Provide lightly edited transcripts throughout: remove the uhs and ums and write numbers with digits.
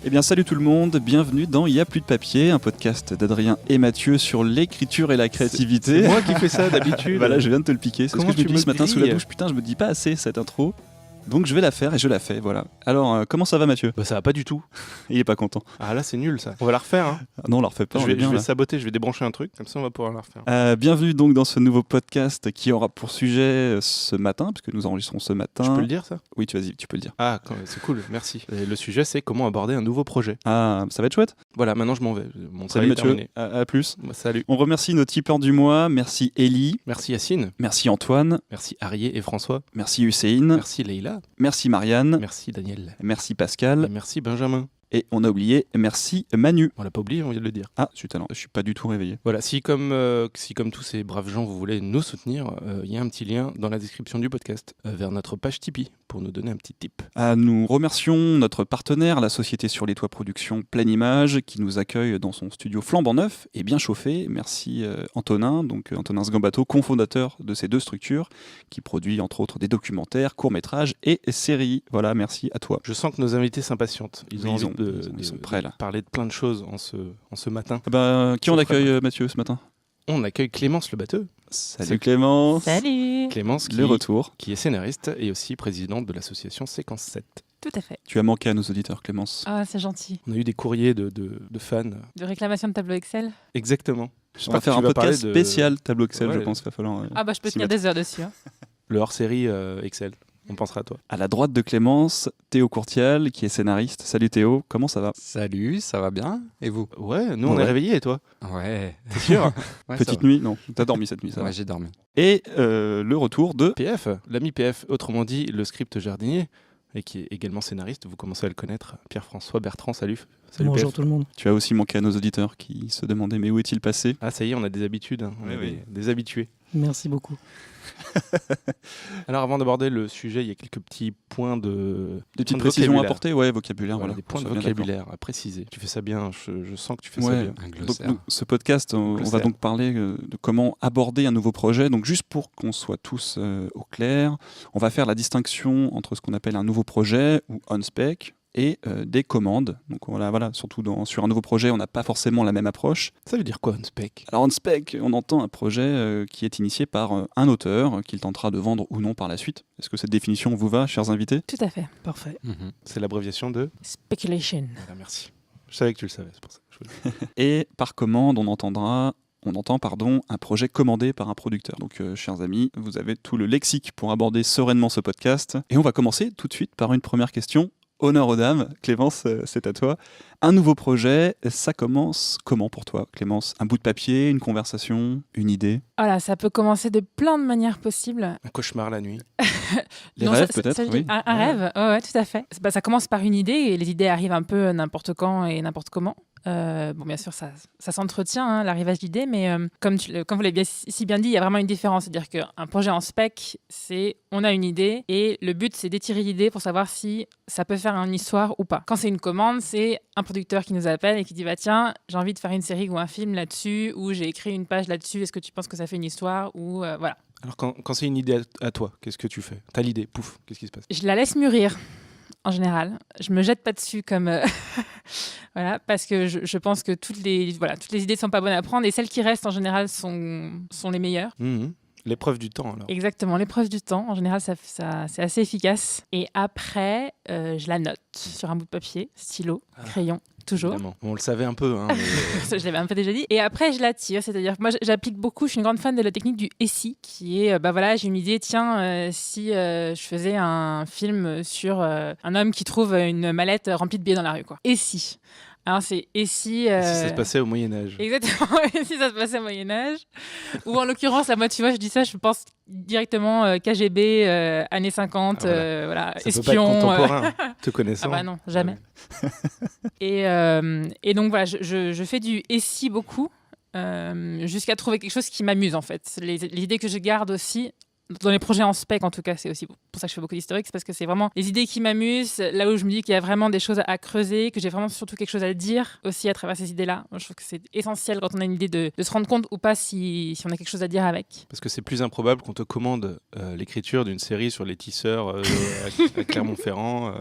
Eh bien salut tout le monde, bienvenue dans Il y a plus de papier, un podcast d'Adrien et Mathieu sur l'écriture et la créativité. C'est moi qui fais ça d'habitude. Voilà, je viens de te le piquer, c'est ce que je me dis ce matin sous la douche, putain je me dis pas assez cette intro. Donc je vais la faire et je la fais, voilà. Alors comment ça va Mathieu ? Bah ça va pas du tout. Il est pas content. Ah là c'est nul ça. On va la refaire hein. Ah non on la refait pas, je vais saboter, je vais débrancher un truc, comme ça on va pouvoir la refaire. Bienvenue donc dans ce nouveau podcast qui aura pour sujet ce matin, puisque nous enregistrons ce matin. Je peux le dire ça ? Oui vas-y, tu peux le dire. Ah c'est cool, merci. Et le sujet c'est comment aborder un nouveau projet. Ah ça va être chouette. Voilà, maintenant je m'en vais. Mon Salut Mathieu, terminé. à plus. Bah, salut. On remercie nos tipeurs du mois, merci Ellie, Merci Yacine, merci Antoine, merci Arié et François, merci Hussein, merci Leïla, merci Marianne, merci Daniel, merci et Pascal, merci Benjamin. et on a oublié merci Manu. On l'a pas oublié, on vient de le dire. Ah, zut alors, je suis pas du tout réveillé. Voilà, si comme tous ces braves gens vous voulez nous soutenir, il y a un petit lien dans la description du podcast vers notre page Tipeee pour nous donner un petit tip. Nous remercions notre partenaire, la société Sur les Toits Productions Pleine Image, qui nous accueille dans son studio flambant neuf et bien chauffé. Merci Antonin, donc Antonin Sgambato, cofondateur de ces deux structures, qui produit entre autres des documentaires, courts-métrages et séries. Voilà, merci à toi. Je sens que nos invités s'impatientent. Ils ont envie ils sont prêts là. de parler de plein de choses en ce matin. Qui on accueille Mathieu ce matin ? On accueille Clémence Le Batteux. Salut Clémence. Salut. Clémence Le retour. qui est scénariste et aussi présidente de l'association Séquence 7. Tout à fait. Tu as manqué à nos auditeurs Clémence. Ah, c'est gentil. On a eu des courriers de fans. De réclamation de tableau Excel. Exactement. On va faire un podcast spécial tableau Excel, Ouais. je pense qu'il va falloir... Ah bah je peux s'y tenir mettre. des heures dessus. Hein. Le hors-série Excel. On pensera à toi. À la droite de Clémence, Théo Courtial, qui est scénariste. Salut Théo, comment ça va ? Salut, ça va bien ? Et vous ? Ouais, nous on Ouais. est réveillés et toi ? Ouais. T'es sûr ? Ouais, Petite ça nuit ? Non, t'as dormi cette nuit, ça va. va. Ouais, j'ai dormi. Et le retour de... PF, l'ami PF, autrement dit le script jardinier, et qui est également scénariste. Vous commencez à le connaître. Pierre-François Bertrand, salut. Salut Bonjour PF. tout le monde. Tu as aussi manqué à nos auditeurs qui se demandaient mais où est-il passé ? Ah ça y est, on a des habitudes. Hein. On Oui, a oui. des habitués. Merci beaucoup. Alors avant d'aborder le sujet, il y a quelques petits points de... Des petites de précisions à vocabulaire. apporter, ouais, vocabulaire, Voilà, voilà. des points de On soit bien vocabulaire à préciser. Tu fais ça bien, je sens que tu fais ça Ouais. bien. Un d'accord. glossaire. Donc, ce podcast, on va Glossaire. donc parler de comment aborder un nouveau projet. Donc juste pour qu'on soit tous au clair, on va faire la distinction entre ce qu'on appelle un nouveau projet ou on-spec et des commandes. Donc voilà, surtout sur un nouveau projet, on n'a pas forcément la même approche. Ça veut dire quoi, un spec ? Alors on-spec, on entend un projet qui est initié par un auteur qu'il tentera de vendre ou non par la suite. Est-ce que cette définition vous va, chers invités ? Tout à fait. Parfait. Mhm. C'est l'abréviation de... Speculation. Voilà, merci. Je savais que tu le savais, c'est pour ça. Et par commande, on entend un projet commandé par un producteur. Donc, chers amis, vous avez tout le lexique pour aborder sereinement ce podcast. Et on va commencer tout de suite par une première question. Honneur aux dames. Clémence, c'est à toi. Un nouveau projet, ça commence comment pour toi, Clémence ? Un bout de papier, une conversation, une idée ? Voilà, ça peut commencer de plein de manières possibles. Un cauchemar la nuit. Les Non, rêves, ça- peut-être, ça veut oui. dire un rêve, ouais, tout à fait. Ça commence par une idée et les idées arrivent un peu n'importe quand et n'importe comment. Bon, bien sûr, ça s'entretient, hein, l'arrivage d'idées, mais comme vous l'avez si bien dit, il y a vraiment une différence. C'est-à-dire qu'un projet en spec, c'est on a une idée et le but, c'est d'étirer l'idée pour savoir si ça peut faire une histoire ou pas. Quand c'est une commande, c'est un producteur qui nous appelle et qui dit bah, tiens, j'ai envie de faire une série ou un film là-dessus, ou j'ai écrit une page là-dessus, est-ce que tu penses que ça fait une histoire ou voilà. Alors quand c'est une idée à toi, qu'est-ce que tu fais ? T'as l'idée, pouf, qu'est-ce qui se passe ? Je la laisse mûrir. En général, je me jette pas dessus comme voilà, parce que je pense que toutes les idées sont pas bonnes à prendre et celles qui restent en général sont les meilleures. Mhm. L'épreuve du temps alors. Exactement, l'épreuve du temps, en général, ça c'est assez efficace. Et après, je la note sur un bout de papier, stylo, crayon, toujours. Évidemment. On le savait un peu. Hein, mais... Je l'avais un peu déjà dit. Et après, je la tire. C'est-à-dire que moi, j'applique beaucoup. Je suis une grande fan de la technique du SI, qui est, j'ai une idée. Tiens, si je faisais un film sur un homme qui trouve une mallette remplie de billets dans la rue, quoi. Et si. Alors, c'est et si. Si ça se passait au Moyen-Âge. Exactement. Et si ça se passait au Moyen-Âge. Ou en l'occurrence, moi, tu vois, je dis ça, je pense directement KGB, années 50, voilà, Ça espion. peut pas être contemporain, te connaissant. Ah bah non, jamais. Et donc voilà, je fais du et si beaucoup jusqu'à trouver quelque chose qui m'amuse en fait. Les idées que je garde aussi, dans les projets en spec, en tout cas, c'est aussi pour ça que je fais beaucoup d'historique, c'est parce que c'est vraiment les idées qui m'amusent, là où je me dis qu'il y a vraiment des choses à creuser, que j'ai vraiment surtout quelque chose à dire aussi à travers ces idées-là. Moi, je trouve que c'est essentiel quand on a une idée de se rendre compte ou pas si on a quelque chose à dire avec. Parce que c'est plus improbable qu'on te commande l'écriture d'une série sur les tisseurs à Clermont-Ferrand.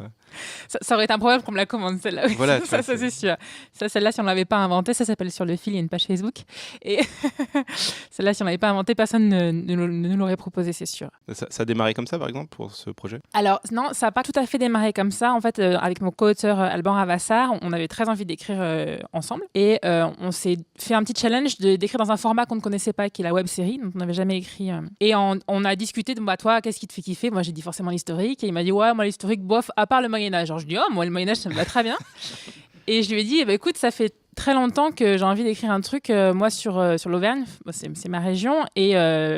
Ça aurait été improbable qu'on me la commande, celle-là. Oui, Voilà, ça c'est sûr. Celle-là, si on ne l'avait pas inventée, ça s'appelle Sur le fil, il y a une page Facebook. Et celle-là, si on ne l'avait pas inventée, personne ne nous l'aurait proposée, c'est sûr. Ça a démarré comme ça, par exemple, pour ce projet ? Alors, non, ça n'a pas tout à fait démarré comme ça. En fait, avec mon co-auteur Alban Ravassar, on avait très envie d'écrire ensemble. Et on s'est fait un petit challenge d'écrire dans un format qu'on ne connaissait pas, qui est la web-série, dont on n'avait jamais écrit. Et on a discuté de, toi, qu'est-ce qui te fait kiffer ? Moi, j'ai dit forcément l'historique. Et il m'a dit, ouais, moi, l'historique, bof, à part le Moyen-Âge. Alors, je dis, oh, moi, le Moyen-Âge, ça me va très bien. Et je lui ai dit, écoute, ça fait très longtemps que j'ai envie d'écrire un truc, moi, sur l'Auvergne. C'est ma région. Et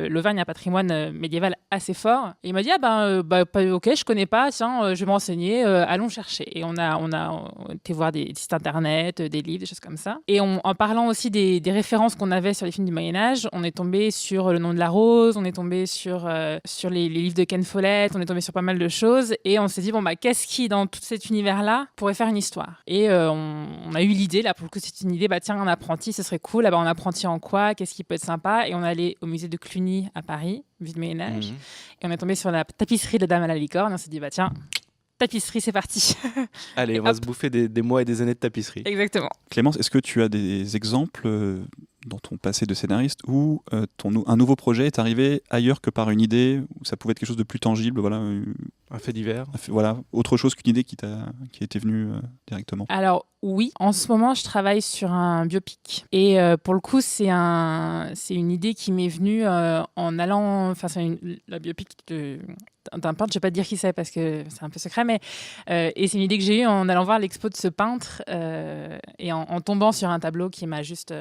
l'Auvergne a un patrimoine médiéval assez fort. Et il m'a dit, ok, je connais pas, tiens, je vais me renseigner, allons chercher. Et on a été voir des sites internet, des livres, des choses comme ça. Et en parlant aussi des références qu'on avait sur les films du Moyen-Âge, on est tombé sur Le Nom de la Rose, on est tombé sur les livres de Ken Follett, on est tombé sur pas mal de choses. Et on s'est dit, qu'est-ce qui, dans tout cet univers-là, pourrait faire une histoire ? Et on a eu l'idée, là, pour le coup, c'est une idée, tiens, un apprenti, ce serait cool. Un apprenti en quoi ? Qu'est-ce qui peut être sympa ? Et on est allé au musée de Cluny à Paris, musée de Moyen-Âge. Et on est tombé sur la tapisserie de Dame à la licorne. On s'est dit, tiens, tapisserie, c'est parti. Allez, on va se bouffer des mois et des années de tapisserie. Exactement. Clémence, est-ce que tu as des exemples dans ton passé de scénariste où un nouveau projet est arrivé ailleurs que par une idée, où ça pouvait être quelque chose de plus tangible, voilà, un fait divers, voilà, autre chose qu'une idée qui était venue directement? Alors oui, en ce moment je travaille sur un biopic et pour le coup c'est une idée qui m'est venue en allant, la biopic d'un peintre, je vais pas te dire qui c'est parce que c'est un peu secret, mais et c'est une idée que j'ai eue en allant voir l'expo de ce peintre et en tombant sur un tableau qui m'a juste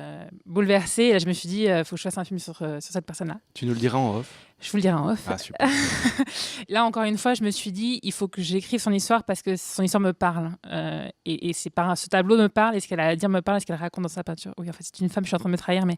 bouleversée. Et là je me suis dit, faut que je fasse un film sur cette personne-là. Tu nous le diras en off? Je vous le dirai en off. Ah, super. Là, encore une fois, je me suis dit, il faut que j'écrive son histoire parce que son histoire me parle. Et c'est ce tableau me parle, et ce qu'elle a à dire me parle, et ce qu'elle raconte dans sa peinture. Oui, en fait, c'est une femme, je suis en train de me trahir, mais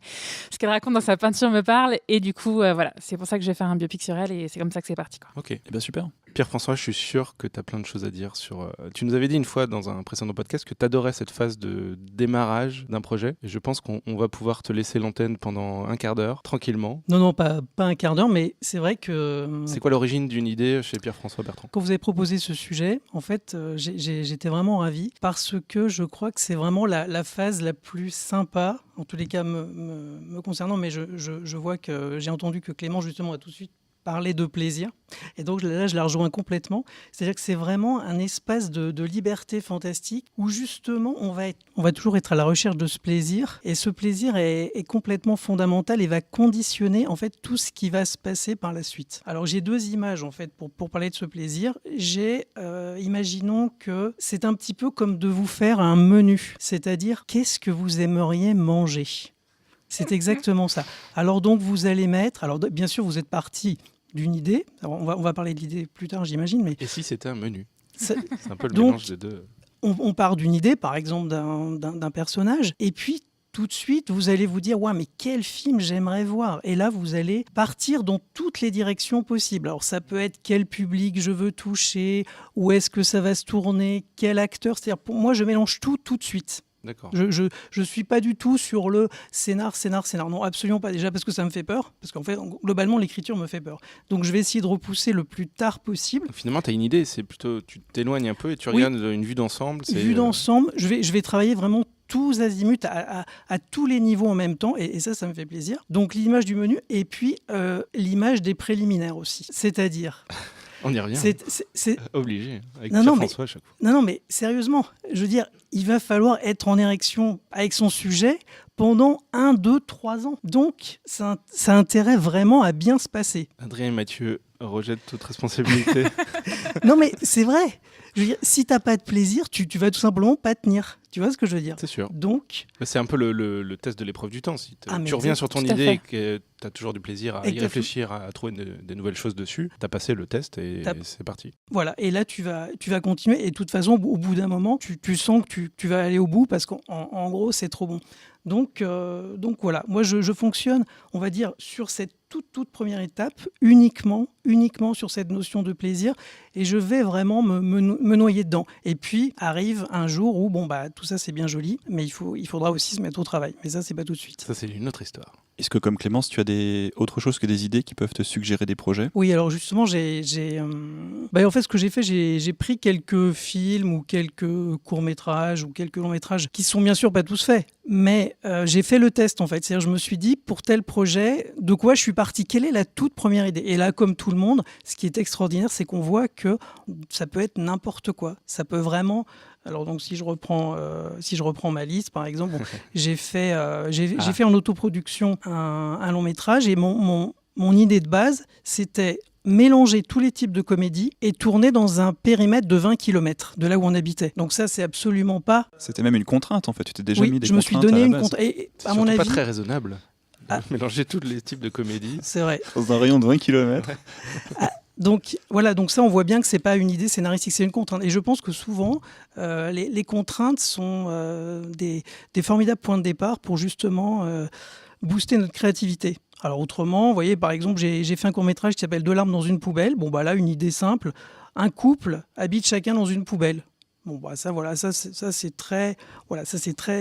ce qu'elle raconte dans sa peinture me parle. Et du coup, voilà, c'est pour ça que je vais faire un biopic sur elle, et c'est comme ça que c'est parti, quoi. Ok. Eh bien, super. Pierre-François, je suis sûr que tu as plein de choses à dire sur... Tu nous avais dit une fois dans un précédent podcast que tu adorais cette phase de démarrage d'un projet. Et je pense qu'on va pouvoir te laisser l'antenne pendant un quart d'heure, tranquillement. Non, pas un quart d'heure, mais c'est vrai que... C'est quoi l'origine d'une idée chez Pierre-François Bertrand? Quand vous avez proposé ce sujet, en fait, j'étais vraiment ravi parce que je crois que c'est vraiment la phase la plus sympa, en tous les cas me concernant, mais je vois que j'ai entendu que Clément, justement, a tout de suite parler de plaisir. Et donc là, je la rejoins complètement. C'est-à-dire que c'est vraiment un espace de liberté fantastique où justement, on va toujours être à la recherche de ce plaisir. Et ce plaisir est complètement fondamental et va conditionner en fait tout ce qui va se passer par la suite. Alors j'ai deux images en fait pour parler de ce plaisir. Imaginons que c'est un petit peu comme de vous faire un menu. C'est-à-dire, qu'est-ce que vous aimeriez manger ? C'est exactement ça. Alors donc vous allez mettre... Alors bien sûr, vous êtes parti d'une idée. Alors, on va parler de l'idée plus tard, j'imagine. Mais et si c'était un menu? C'est un peu le donc, mélange des deux. On part d'une idée, par exemple, d'un personnage. Et puis, tout de suite, vous allez vous dire « Ouais, mais quel film j'aimerais voir ?» Et là, vous allez partir dans toutes les directions possibles. Alors, ça peut être quel public je veux toucher, où est-ce que ça va se tourner, quel acteur. C'est-à-dire, pour moi, je mélange tout de suite. D'accord. Je suis pas du tout sur le scénar. Non, absolument pas. Déjà parce que ça me fait peur. Parce qu'en fait, globalement, l'écriture me fait peur. Donc, je vais essayer de repousser le plus tard possible. Donc, finalement, tu as une idée. C'est plutôt, tu t'éloignes un peu et tu regardes une vue d'ensemble. Vue d'ensemble. Je vais travailler vraiment tous azimuts à tous les niveaux en même temps. Et ça me fait plaisir. Donc, l'image du menu et puis l'image des préliminaires aussi. C'est-à-dire... On y revient. C'est obligé, avec Pierre-François à chaque fois. Non, mais sérieusement, je veux dire, il va falloir être en érection avec son sujet pendant 1, 2, 3 ans. Donc, ça a intérêt vraiment à bien se passer. Adrien et Mathieu rejettent toute responsabilité. Non, mais c'est vrai. Je veux dire, si t'as pas de plaisir, tu vas tout simplement pas tenir. Tu vois ce que je veux dire? C'est sûr. Donc, c'est un peu le test de l'épreuve du temps. Si tu reviens sur ton tout à idée fait. et que tu as toujours du plaisir à y réfléchir, à trouver des nouvelles choses dessus, tu as passé le test et c'est parti. Voilà. Et là, tu vas continuer. Et de toute façon, au bout d'un moment, tu sens que tu vas aller au bout parce qu'en gros, c'est trop bon. Donc voilà, moi je fonctionne, on va dire, sur cette toute première étape, uniquement sur cette notion de plaisir, et je vais vraiment me noyer dedans. Et puis arrive un jour où tout ça c'est bien joli, mais il faudra aussi se mettre au travail. Mais ça c'est pas tout de suite. Ça, c'est une autre histoire. Est-ce que comme Clémence, tu as autre chose que des idées qui peuvent te suggérer des projets ? Oui, alors justement, en fait, ce que j'ai fait, j'ai pris quelques films ou quelques courts-métrages ou quelques longs-métrages qui sont bien sûr pas tous faits, mais j'ai fait le test en fait. C'est-à-dire, je me suis dit, pour tel projet, de quoi je suis parti ? Quelle est la toute première idée ? Et là, comme tout le monde, ce qui est extraordinaire, c'est qu'on voit que ça peut être n'importe quoi. Ça peut vraiment... Alors donc si je reprends ma liste par exemple, j'ai fait en autoproduction un long métrage et mon idée de base c'était mélanger tous les types de comédies et tourner dans un périmètre de 20 km de là où on habitait. Donc ça c'est absolument pas... C'était même une contrainte en fait, tu t'es déjà oui, mis des je me suis contraintes donné à la une base. contrainte. Et C'est à mon surtout avis, pas très raisonnable. Mélanger tous les types de comédies. c'est vrai. Dans un rayon de 20 km. Donc voilà, donc ça on voit bien que c'est pas une idée scénaristique, c'est une contrainte. Et je pense que souvent les contraintes sont des formidables points de départ pour justement booster notre créativité. Alors autrement, vous voyez par exemple j'ai fait un court-métrage qui s'appelle 2 larmes dans une poubelle. Là une idée simple, un couple habite chacun dans une poubelle. Ça c'est très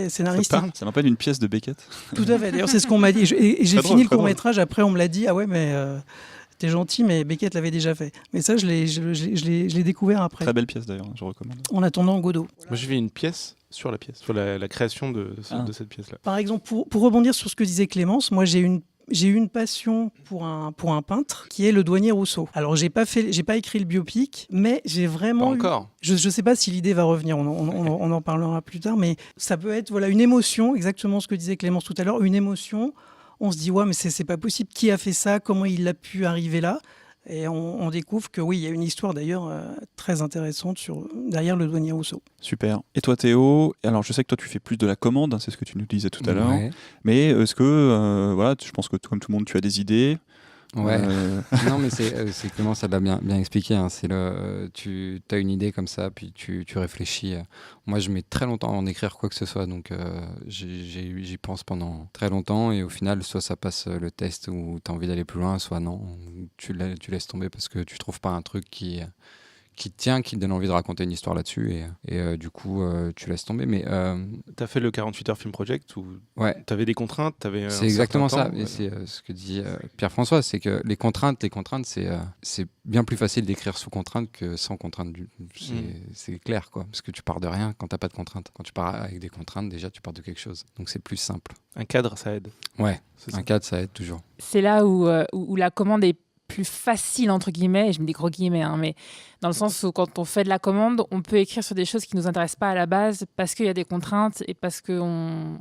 scénaristique. Ça m'appelle une pièce de Beckett. Tout à fait. D'ailleurs c'est ce qu'on m'a dit. Et j'ai Très fini drôle, le court-métrage. Après on me l'a dit. Ah ouais mais t'es gentil, mais Beckett l'avait déjà fait. Mais ça, je l'ai découvert après. Très belle pièce d'ailleurs, je recommande. En attendant Godot. Moi, j'ai vu une pièce sur la pièce, sur la création de cette pièce-là. Par exemple, pour rebondir sur ce que disait Clémence, moi j'ai eu une passion pour un peintre qui est le Douanier Rousseau. Alors j'ai pas écrit le biopic, mais j'ai vraiment Pas encore. Je sais pas si l'idée va revenir, on en parlera plus tard, mais ça peut être une émotion, exactement ce que disait Clémence tout à l'heure, une émotion. On se dit, ouais, mais c'est pas possible. Qui a fait ça ? Comment il a pu arriver là ? Et on découvre que oui, il y a une histoire d'ailleurs très intéressante derrière le Douanier Rousseau. Super. Et toi Théo, alors je sais que toi tu fais plus de la commande, c'est ce que tu nous disais tout à l'heure. Ouais. Mais est-ce que, je pense que comme tout le monde, tu as des idées. Ouais. Non, mais c'est Clément, ça l'a bien expliqué. Hein. Tu as une idée comme ça, puis tu réfléchis. Moi, je mets très longtemps à en écrire quoi que ce soit, donc j'y pense pendant très longtemps. Et au final, soit ça passe le test où tu as envie d'aller plus loin, soit non. Tu laisses tomber parce que tu trouves pas un truc qui te tient, qui te donne envie de raconter une histoire là-dessus. Et du coup, tu laisses tomber. Mais t'as fait le 48 heures film project où t'avais des contraintes, c'est exactement ça. Et c'est ce que dit Pierre-François, c'est que les contraintes, c'est bien plus facile d'écrire sous contrainte que sans contrainte. C'est clair, quoi. Parce que tu pars de rien quand t'as pas de contraintes. Quand tu pars avec des contraintes, déjà, tu pars de quelque chose. Donc c'est plus simple. Un cadre, ça aide. Ouais, C'est ça. un cadre, ça aide toujours. C'est là où la commande est plus facile, entre guillemets, et je me dis gros guillemets, mais dans le sens où quand on fait de la commande, on peut écrire sur des choses qui ne nous intéressent pas à la base parce qu'il y a des contraintes et parce qu'on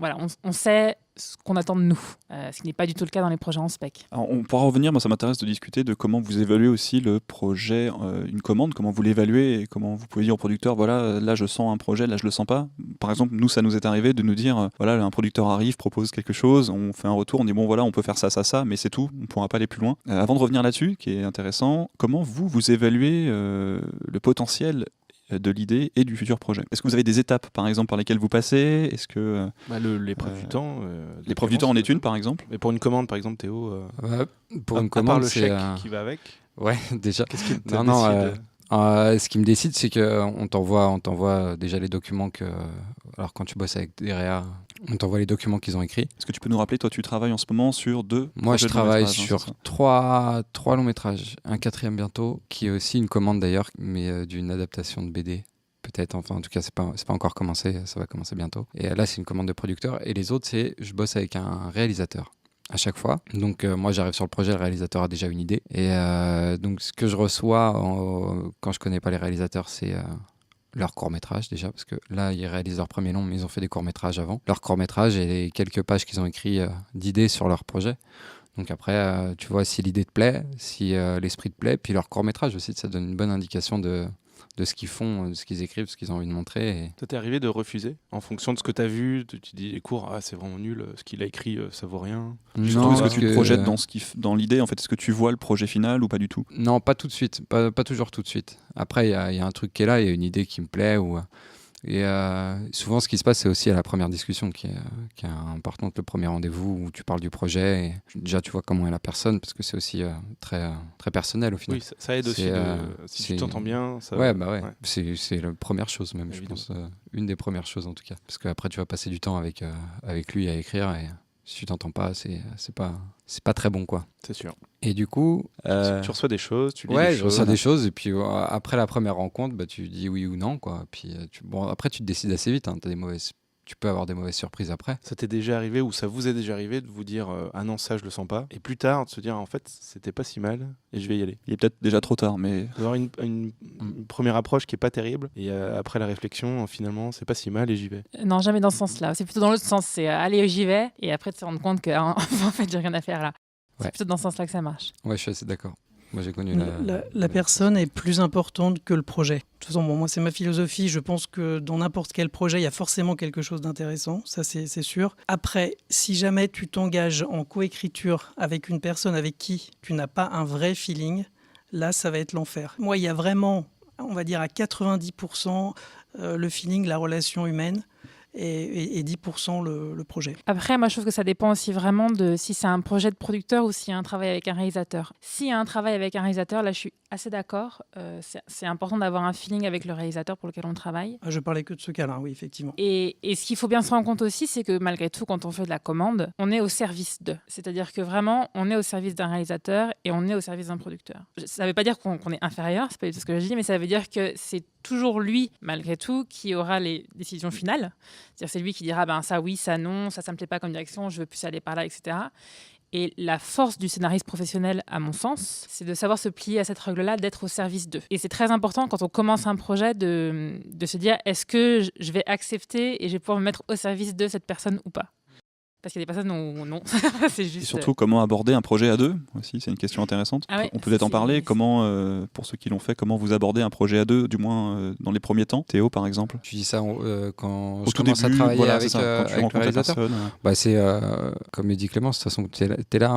sait ce qu'on attend de nous, ce qui n'est pas du tout le cas dans les projets en spec. Alors, on pourra revenir, moi ça m'intéresse de discuter de comment vous évaluez aussi le projet, une commande, comment vous l'évaluez et comment vous pouvez dire au producteur, voilà, là je sens un projet, là je le sens pas. Par exemple, nous ça nous est arrivé de nous dire, voilà, un producteur arrive, propose quelque chose, on fait un retour, on dit bon voilà, on peut faire ça, mais c'est tout, on pourra pas aller plus loin. Avant de revenir là-dessus, qui est intéressant, comment vous évaluez le potentiel de l'idée et du futur projet. Est-ce que vous avez des étapes, par exemple, par lesquelles vous passez ? Est-ce que L'épreuve du temps. l'épreuve du temps en est une, par exemple ? Mais pour une commande, par exemple, Théo. Pour une à part commande, le c'est chèque qui va avec. Ouais, déjà. Qu'est-ce qui te Non, décide ce qui me décide, c'est qu'on t'envoie déjà les documents que... Alors, quand tu bosses avec des réa, on t'envoie les documents qu'ils ont écrits. Est-ce que tu peux nous rappeler, toi, tu travailles en ce moment sur 2 Moi, je projets de travaille long-métrage, sur c'est ça 3 longs métrages, un 4e bientôt, qui est aussi une commande d'ailleurs, mais d'une adaptation de BD. Peut-être, enfin en tout cas c'est pas encore commencé, ça va commencer bientôt. Et là c'est une commande de producteur et les autres c'est je bosse avec un réalisateur à chaque fois. Donc moi j'arrive sur le projet, le réalisateur a déjà une idée. Et donc ce que je reçois quand je connais pas les réalisateurs c'est leur court-métrage déjà, parce que là ils réalisent leur premier long mais ils ont fait des courts-métrages avant. Leur court-métrage et les quelques pages qu'ils ont écrit d'idées sur leur projet. Donc après tu vois si l'idée te plaît, si l'esprit te plaît, puis leur court-métrage aussi ça donne une bonne indication de ce qu'ils font, de ce qu'ils écrivent, de ce qu'ils ont envie de montrer. Et... Ça t'est arrivé de refuser en fonction de ce que tu as vu? Tu dis les cours, c'est vraiment nul, ce qu'il a écrit, ça vaut rien. Surtout, est-ce que tu te projettes dans l'idée en fait? Est-ce que tu vois le projet final ou pas du tout? Non, pas tout de suite, pas toujours tout de suite. Après, il y a un truc qui est là, il y a une idée qui me plaît ou Et souvent, ce qui se passe, c'est aussi à la première discussion qui est importante, le premier rendez-vous où tu parles du projet. Et déjà, tu vois comment est la personne, parce que c'est aussi très, très personnel au final. Oui, ça aide aussi. Si tu t'entends bien, ça. Ouais. C'est la première chose même, évidemment. Je pense. Une des premières choses en tout cas. Parce qu'après, tu vas passer du temps avec lui à écrire. Et si tu t'entends pas, c'est pas très bon, quoi. C'est sûr. Et du coup, tu reçois des choses, tu lis des ouais, choses. je reçois des choses et puis après la première rencontre, bah, tu dis oui ou non, quoi. Puis après tu te décides assez vite. Hein. Tu peux avoir des mauvaises surprises après. Ça t'est déjà arrivé ou ça vous est déjà arrivé de vous dire ah non, ça je le sens pas, et plus tard de se dire en fait c'était pas si mal et je vais y aller. Il est peut-être déjà trop tard, mais D'avoir une première approche qui est pas terrible et après la réflexion finalement c'est pas si mal et j'y vais. Non, jamais dans ce sens-là. C'est plutôt dans l'autre sens. C'est allez, j'y vais, et après de se rendre compte que en fait, j'ai rien à faire là. Ouais. C'est plutôt dans ce sens-là que ça marche. Ouais, je suis assez d'accord. Moi, j'ai connu La personne est plus importante que le projet. De toute façon, moi, c'est ma philosophie. Je pense que dans n'importe quel projet, il y a forcément quelque chose d'intéressant. Ça, c'est sûr. Après, si jamais tu t'engages en coécriture avec une personne avec qui tu n'as pas un vrai feeling, là, ça va être l'enfer. Moi, il y a vraiment, on va dire à 90%, le feeling, la relation humaine. Et 10% le projet. Après, moi, je trouve que ça dépend aussi vraiment de si c'est un projet de producteur ou s'il y a un travail avec un réalisateur. S'il y a un travail avec un réalisateur, là, je suis assez d'accord. C'est important d'avoir un feeling avec le réalisateur pour lequel on travaille. Je parlais que de ce cas-là, oui, effectivement. Et ce qu'il faut bien se rendre compte aussi, c'est que malgré tout, quand on fait de la commande, on est au service d'eux. C'est-à-dire que vraiment, on est au service d'un réalisateur et on est au service d'un producteur. Ça ne veut pas dire qu'on est inférieur, c'est pas du tout ce que je dis, mais ça veut dire que c'est toujours lui, malgré tout, qui aura les décisions finales. C'est-à-dire c'est lui qui dira ben ça oui, ça non, ça me plaît pas comme direction, je veux plus aller par là, etc. Et la force du scénariste professionnel, à mon sens, c'est de savoir se plier à cette règle-là, d'être au service d'eux. Et c'est très important quand on commence un projet de se dire est-ce que je vais accepter et je vais pouvoir me mettre au service de cette personne ou pas. Parce qu'il y a des personnes où non, c'est juste... Et surtout, comment aborder un projet à deux aussi, c'est une question intéressante. Ah ouais, on peut peut-être en parler. Comment, pour ceux qui l'ont fait, comment vous abordez un projet à deux, du moins dans les premiers temps. Théo, par exemple. Tu dis ça quand Au je tout commence début, à travailler voilà, avec, c'est ça, quand tu avec le rencontres la réalisateur. personne. Bah, c'est comme le dit Clémence, de toute façon, t'es là,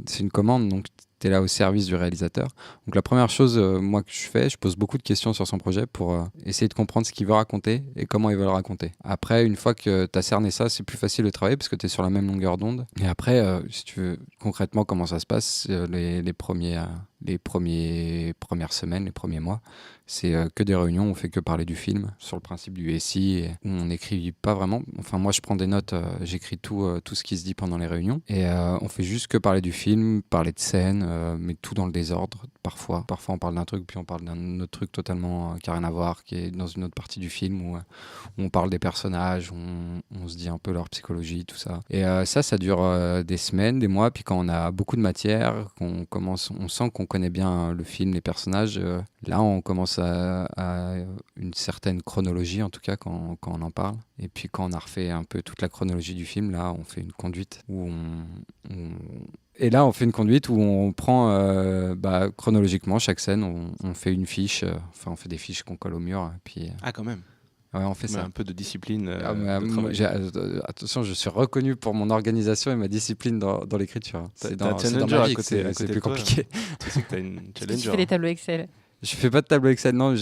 c'est une commande, donc tu es là au service du réalisateur. Donc la première chose, moi, que je fais, je pose beaucoup de questions sur son projet pour essayer de comprendre ce qu'il veut raconter et comment il veut le raconter. Après, une fois que tu as cerné ça, c'est plus facile de travailler parce que tu es sur la même longueur d'onde. Et après, si tu veux, concrètement, comment ça se passe, les premières semaines, les premiers mois, c'est que des réunions, on fait que parler du film, sur le principe du SI, et où on n'écrit pas vraiment. Enfin, moi, je prends des notes, j'écris tout ce qui se dit pendant les réunions, et on fait juste que parler du film, parler de scène, mais tout dans le désordre, parfois. Parfois, on parle d'un truc, puis on parle d'un autre truc totalement qui n'a rien à voir, qui est dans une autre partie du film, où on parle des personnages, on se dit un peu leur psychologie, tout ça. Et ça dure des semaines, des mois, puis quand on a beaucoup de matière, on sent qu'on connaît bien le film, les personnages, là, on commence à une certaine chronologie, en tout cas, quand on en parle. Et puis, quand on a refait un peu toute la chronologie du film, là, on fait une conduite où Et là, on fait une conduite où on prend chronologiquement chaque scène, on fait une fiche, on fait des fiches qu'on colle au mur. Et puis, Ah, quand même. Ouais, on fait ça. Un peu de discipline. Attention, je suis reconnu pour mon organisation et ma discipline dans l'écriture. T'as dans un challenger ma à vie que côté c'est de plus toi. compliqué. Tu sais que t'as une challenger. Tu fais des tableaux Excel. Je fais pas de tableau Excel, non.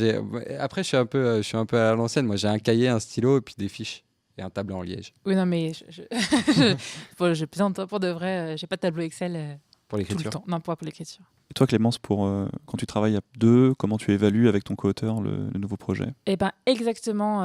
Après, je suis un peu à l'ancienne. Moi, j'ai un cahier, un stylo et puis des fiches. Et un tableau en liège. Oui, non, mais je plaisante pour de vrai. J'ai pas de tableau Excel pour l'écriture. tout le temps. Non, pas pour l'écriture. Et toi, Clémence, quand tu travailles à deux, comment tu évalues avec ton co-auteur le nouveau projet ? Eh ben, exactement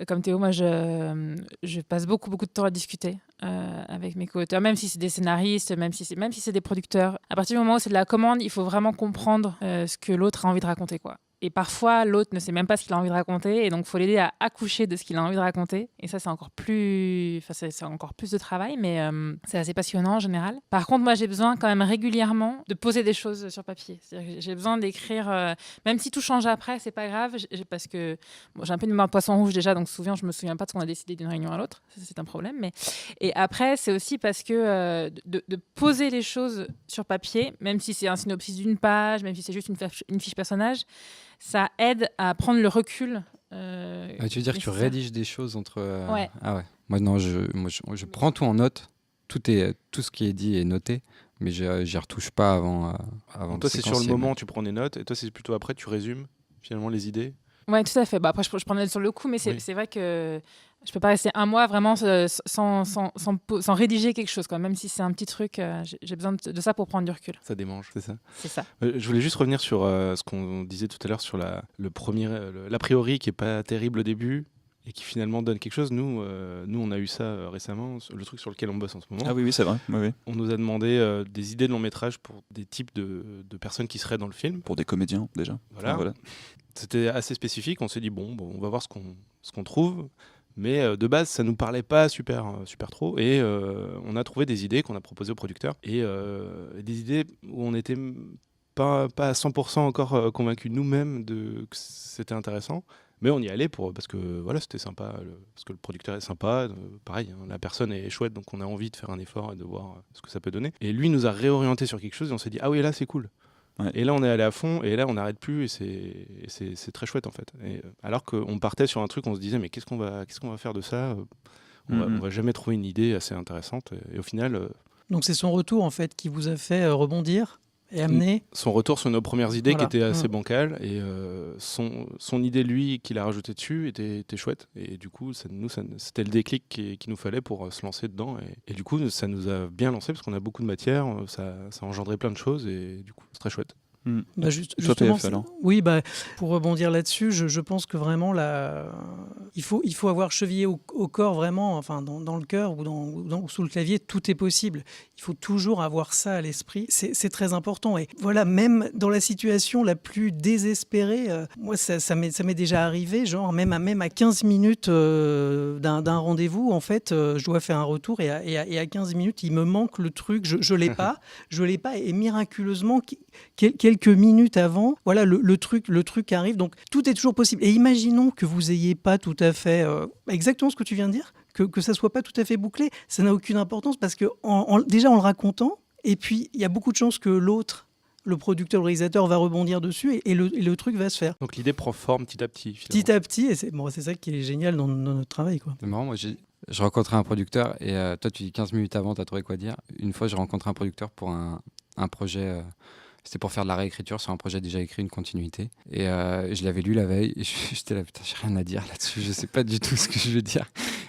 comme Théo, moi, je passe beaucoup de temps à discuter avec mes co-auteurs, même si c'est des scénaristes, même si c'est des producteurs. À partir du moment où c'est de la commande, il faut vraiment comprendre ce que l'autre a envie de raconter, quoi. Et parfois, l'autre ne sait même pas ce qu'il a envie de raconter, et donc il faut l'aider à accoucher de ce qu'il a envie de raconter. Et ça, c'est encore plus de travail, mais c'est assez passionnant en général. Par contre, moi, j'ai besoin quand même régulièrement de poser des choses sur papier. C'est-à-dire que j'ai besoin d'écrire, même si tout change après, c'est pas grave, parce que j'ai un peu une mémoire de poisson rouge déjà, donc souvent, je me souviens pas de ce qu'on a décidé d'une réunion à l'autre. Ça, c'est un problème. Et après, c'est aussi parce que de poser les choses sur papier, même si c'est un synopsis d'une page, même si c'est juste une fiche personnage, ça aide à prendre le recul. Tu veux dire que tu rédiges des choses entre... Ouais. Ah ouais. Moi, non, je prends tout en note. Tout ce qui est dit est noté, mais j'y retouche pas avant Donc toi, c'est sur le moment, tu prends des notes, et toi, c'est plutôt après, tu résumes finalement les idées. Ouais, tout à fait. Bah, après, je prends note sur le coup, mais c'est vrai que je peux pas rester un mois vraiment sans rédiger quelque chose, quoi. Même si c'est un petit truc, j'ai besoin de ça pour prendre du recul. Ça démange, c'est ça. C'est ça. Je voulais juste revenir sur ce qu'on disait tout à l'heure sur l'a priori qui est pas terrible au début et qui finalement donne quelque chose. Nous, on a eu ça récemment, le truc sur lequel on bosse en ce moment. Ah oui, c'est vrai. Oui. On nous a demandé des idées de long métrage pour des types de personnes qui seraient dans le film. Pour des comédiens, déjà. Voilà. C'était assez spécifique. On s'est dit, bon, on va voir ce qu'on trouve. Mais de base, ça nous parlait pas super trop. Et on a trouvé des idées qu'on a proposées aux producteurs. Et des idées où on n'était pas à 100% encore convaincus nous-mêmes que c'était intéressant. Mais on y allait parce que voilà, c'était sympa, parce que le producteur est sympa, pareil, la personne est chouette, donc on a envie de faire un effort et de voir ce que ça peut donner. Et lui nous a réorienté sur quelque chose et on s'est dit, ah oui, là c'est cool. Ouais. Et là on est allé à fond et là on n'arrête plus et c'est très chouette en fait. Et, alors qu'on partait sur un truc, on se disait, mais qu'est-ce qu'on va faire de ça, on va jamais trouver une idée assez intéressante. Et au final... Donc c'est son retour en fait qui vous a fait rebondir et amener son retour sur nos premières idées qui étaient assez bancales et son idée lui qu'il a rajouté dessus était chouette et du coup c'était le déclic qu'il nous fallait pour se lancer dedans et du coup ça nous a bien lancé parce qu'on a beaucoup de matière, ça a engendré plein de choses et du coup c'est très chouette. Bah justement, oui, pour rebondir là-dessus, je pense que vraiment il faut avoir chevillé au corps vraiment, enfin dans le cœur ou sous le clavier, tout est possible. Il faut toujours avoir ça à l'esprit, c'est très important. Et voilà, même dans la situation la plus désespérée, moi ça m'est déjà arrivé, genre même à 15 minutes d'un rendez-vous, en fait, je dois faire un retour et à 15 minutes, il me manque le truc, je l'ai pas, et miraculeusement quelques minutes avant, voilà, le truc arrive. Donc tout est toujours possible. Et imaginons que vous ayez pas tout à fait exactement ce que tu viens de dire, que ça soit pas tout à fait bouclé, ça n'a aucune importance parce que déjà en le racontant, et puis il y a beaucoup de chances que l'autre, le producteur, le réalisateur va rebondir dessus et le truc va se faire. Donc l'idée prend forme petit à petit. Finalement. Petit à petit, et c'est ça qui est génial dans notre travail, quoi. C'est marrant, moi je rencontrais un producteur et toi tu dis 15 minutes avant, tu as trouvé quoi dire. Une fois j'ai rencontré un producteur pour un projet... C'était pour faire de la réécriture sur un projet déjà écrit, une continuité. Et je l'avais lu la veille. Et j'étais là, putain, j'ai rien à dire là-dessus. Je sais pas du tout ce que je veux dire.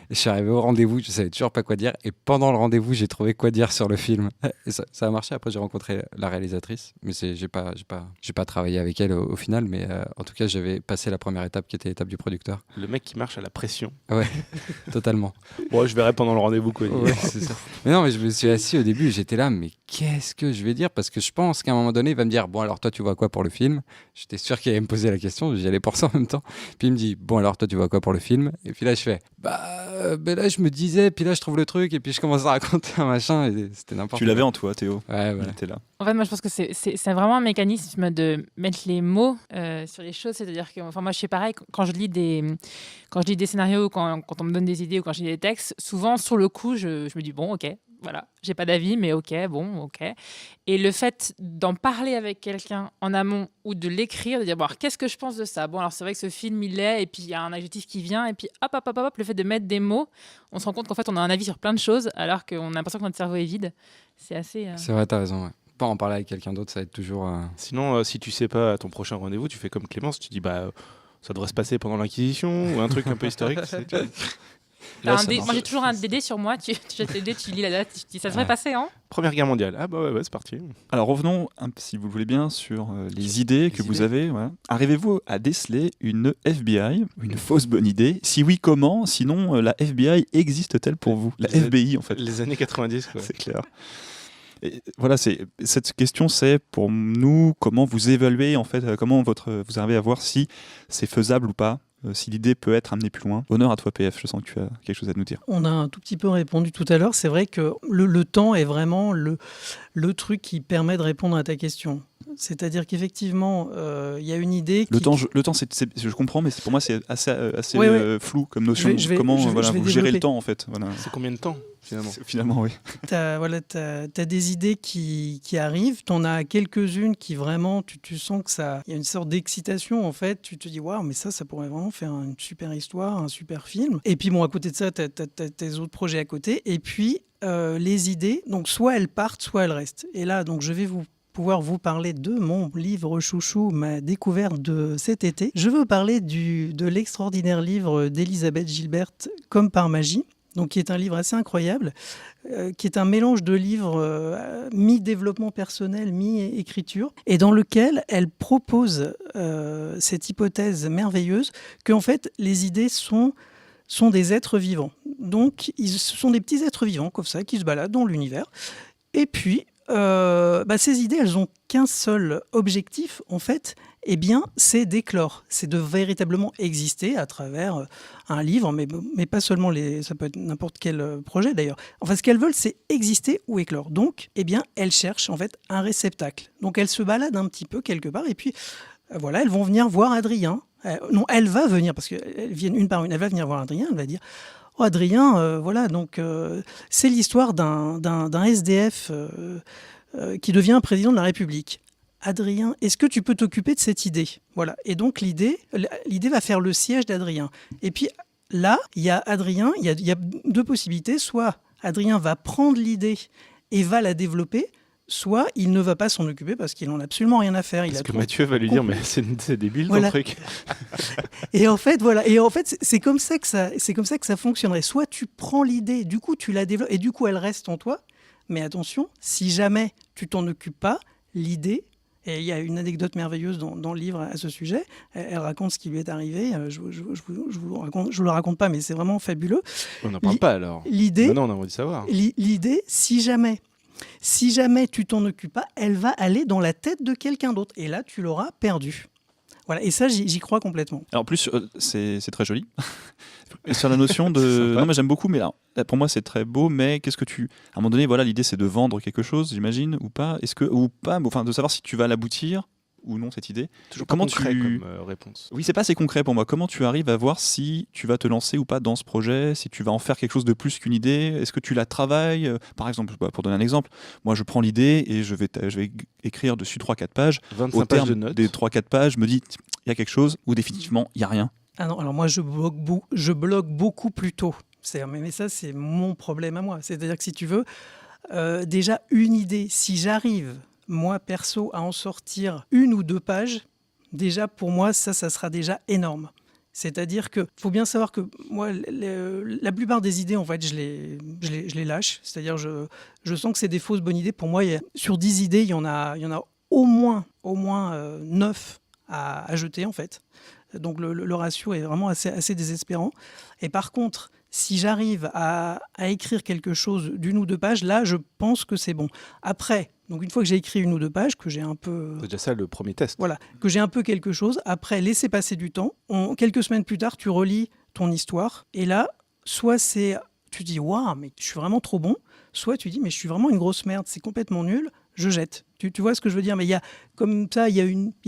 Et je suis arrivé au rendez-vous, je savais toujours pas quoi dire. Et pendant le rendez-vous, j'ai trouvé quoi dire sur le film. Et ça a marché. Après, j'ai rencontré la réalisatrice. Mais j'ai pas travaillé avec elle au final. Mais en tout cas, j'avais passé la première étape qui était l'étape du producteur. Le mec qui marche à la pression. Ouais, totalement. Bon, je verrai pendant le rendez-vous quoi. Ouais, c'est ça. Mais non, mais je me suis assis au début. J'étais là, mais qu'est-ce que je vais dire ? Parce que je pense qu'à un moment donné, il va me dire, bon alors toi tu vois quoi pour le film ? J'étais sûr qu'il allait me poser la question, j'y allais pour ça en même temps. Puis il me dit, bon alors toi tu vois quoi pour le film ? Et puis là je fais, ben là je me disais, puis là je trouve le truc, et puis je commence à raconter un machin, et c'était n'importe quoi. Tu l'avais en toi, Théo. Ouais, voilà. T'es là. En fait, moi je pense que c'est vraiment un mécanisme de mettre les mots sur les choses, c'est-à-dire que moi je fais pareil, quand je lis des scénarios, quand on me donne des idées ou quand je lis des textes, souvent sur le coup je me dis, bon ok, voilà, j'ai pas d'avis, mais ok. Et le fait d'en parler avec quelqu'un en amont ou de l'écrire, de dire, bon, alors, qu'est-ce que je pense de ça ? Bon, alors c'est vrai que ce film, il est, et puis il y a un adjectif qui vient, et puis hop, le fait de mettre des mots, on se rend compte qu'en fait, on a un avis sur plein de choses, alors qu'on a l'impression que notre cerveau est vide. C'est assez... C'est vrai, t'as raison, ouais. Pas en parler avec quelqu'un d'autre, ça aide toujours... Sinon, si tu sais pas à ton prochain rendez-vous, tu fais comme Clémence, tu dis, ça devrait se passer pendant l'Inquisition, ou un truc un peu historique. Moi j'ai toujours un DD sur moi, tu jettes le dé, tu lis la date, tu dis ça devrait passer, hein ? Première guerre mondiale, ouais, c'est parti. Alors revenons, si vous le voulez bien, sur les idées que vous avez. Ouais. Arrivez-vous à déceler une FBI, une fausse bonne idée ? Si oui, comment ? Sinon, la FBI existe-t-elle pour vous ? La FBI en fait. Les années 90, quoi. C'est clair. Et voilà, cette question, c'est pour nous comment vous évaluez en fait, comment vous arrivez à voir si c'est faisable ou pas. Si l'idée peut être amenée plus loin. Honneur à toi PF, je sens que tu as quelque chose à nous dire. On a un tout petit peu répondu tout à l'heure. C'est vrai que le temps est vraiment le truc qui permet de répondre à ta question. C'est-à-dire qu'effectivement, il y a une idée... Le temps, je comprends, mais pour moi, c'est assez flou comme notion. Comment vous gérez le temps, en fait. Voilà. C'est combien de temps, finalement ? Finalement, oui. T'as des idées qui arrivent. T'en as quelques-unes qui vraiment, tu sens que ça... Il y a une sorte d'excitation, en fait. Tu te dis, waouh, mais ça pourrait vraiment faire une super histoire, un super film. Et puis, bon, à côté de ça, t'as tes autres projets à côté. Et puis, les idées, donc soit elles partent, soit elles restent. Et là, donc, je vais vous pouvoir vous parler de mon livre chouchou, ma découverte de cet été. Je veux vous parler de l'extraordinaire livre d'Elisabeth Gilbert, Comme par magie, donc qui est un livre assez incroyable, qui est un mélange de livres mi-développement personnel, mi-écriture, et dans lequel elle propose cette hypothèse merveilleuse qu'en fait les idées sont des êtres vivants. Donc ce sont des petits êtres vivants comme ça qui se baladent dans l'univers. Et puis ces idées, elles n'ont qu'un seul objectif en fait, eh bien, c'est d'éclore, c'est de véritablement exister à travers un livre, mais pas seulement ça peut être n'importe quel projet d'ailleurs. Enfin, ce qu'elles veulent, c'est exister ou éclore. Donc, eh bien, elles cherchent en fait un réceptacle. Donc, elles se baladent un petit peu quelque part, et puis voilà, elles vont venir voir Adrien. Non, elle va venir, parce qu'elles viennent une par une, elle va venir voir Adrien, elle va dire « Oh Adrien, voilà, donc c'est l'histoire d'un SDF qui devient président de la République. Adrien, est-ce que tu peux t'occuper de cette idée ?» Voilà. Et donc l'idée va faire le siège d'Adrien. Et puis là, il y a Adrien, il y a deux possibilités. Soit Adrien va prendre l'idée et va la développer, soit il ne va pas s'en occuper parce qu'il n'en a absolument rien à faire. Parce que Mathieu va lui dire, mais c'est débile ton truc. Et en fait, voilà. Et en fait, c'est comme ça que ça fonctionnerait. Soit tu prends l'idée, du coup tu la développes et du coup elle reste en toi. Mais attention, si jamais tu t'en occupes pas, l'idée. Et il y a une anecdote merveilleuse dans le livre à ce sujet. Elle raconte ce qui lui est arrivé. Je vous le raconte pas, mais c'est vraiment fabuleux. On n'en parle pas alors. L'idée, non, on a envie de savoir. L'idée, si jamais tu t'en occupes pas, elle va aller dans la tête de quelqu'un d'autre. Et là, tu l'auras perdue. Voilà. Et ça, j'y crois complètement. Alors, en plus, c'est très joli. Sur la notion de... Non, mais j'aime beaucoup, mais là, pour moi, c'est très beau, mais qu'est-ce que tu... À un moment donné, voilà, l'idée, c'est de vendre quelque chose, j'imagine, ou pas. Ou pas, enfin, de savoir si tu vas l'aboutir ou non, cette idée. Toujours comment pas concret comme réponse. Oui, c'est pas assez concret pour moi. Comment tu arrives à voir si tu vas te lancer ou pas dans ce projet, si tu vas en faire quelque chose de plus qu'une idée? Est-ce que tu la travailles? Par exemple, pour donner un exemple, moi, je prends l'idée et je vais écrire dessus 3-4 pages. 25 pages de notes. Des 3-4 pages, je me dis, il y a quelque chose, ou définitivement, il n'y a rien. Ah non, alors moi, je bloque beaucoup plus tôt. Mais ça, c'est mon problème à moi. C'est-à-dire que si tu veux, déjà une idée, si j'arrive, moi perso, à en sortir 1 ou 2 pages, déjà pour moi, ça sera déjà énorme. C'est-à-dire qu'il faut bien savoir que moi, la plupart des idées, en fait, je les lâche. C'est-à-dire je sens que c'est des fausses bonnes idées. Pour moi, sur 10 idées, il y en a au moins 9 à jeter, en fait. Donc le ratio est vraiment assez désespérant. Et par contre, si j'arrive à écrire quelque chose d'1 ou 2 pages, là, je pense que c'est bon. Après, donc une fois que j'ai écrit 1 ou 2 pages, que j'ai un peu... C'est déjà ça le premier test. Voilà, que j'ai un peu quelque chose. Après, laisser passer du temps. Quelques semaines plus tard, tu relis ton histoire. Et là, soit tu dis « Waouh, mais je suis vraiment trop bon », soit tu dis « Mais je suis vraiment une grosse merde, c'est complètement nul, je jette ». Tu vois ce que je veux dire? Mais il y a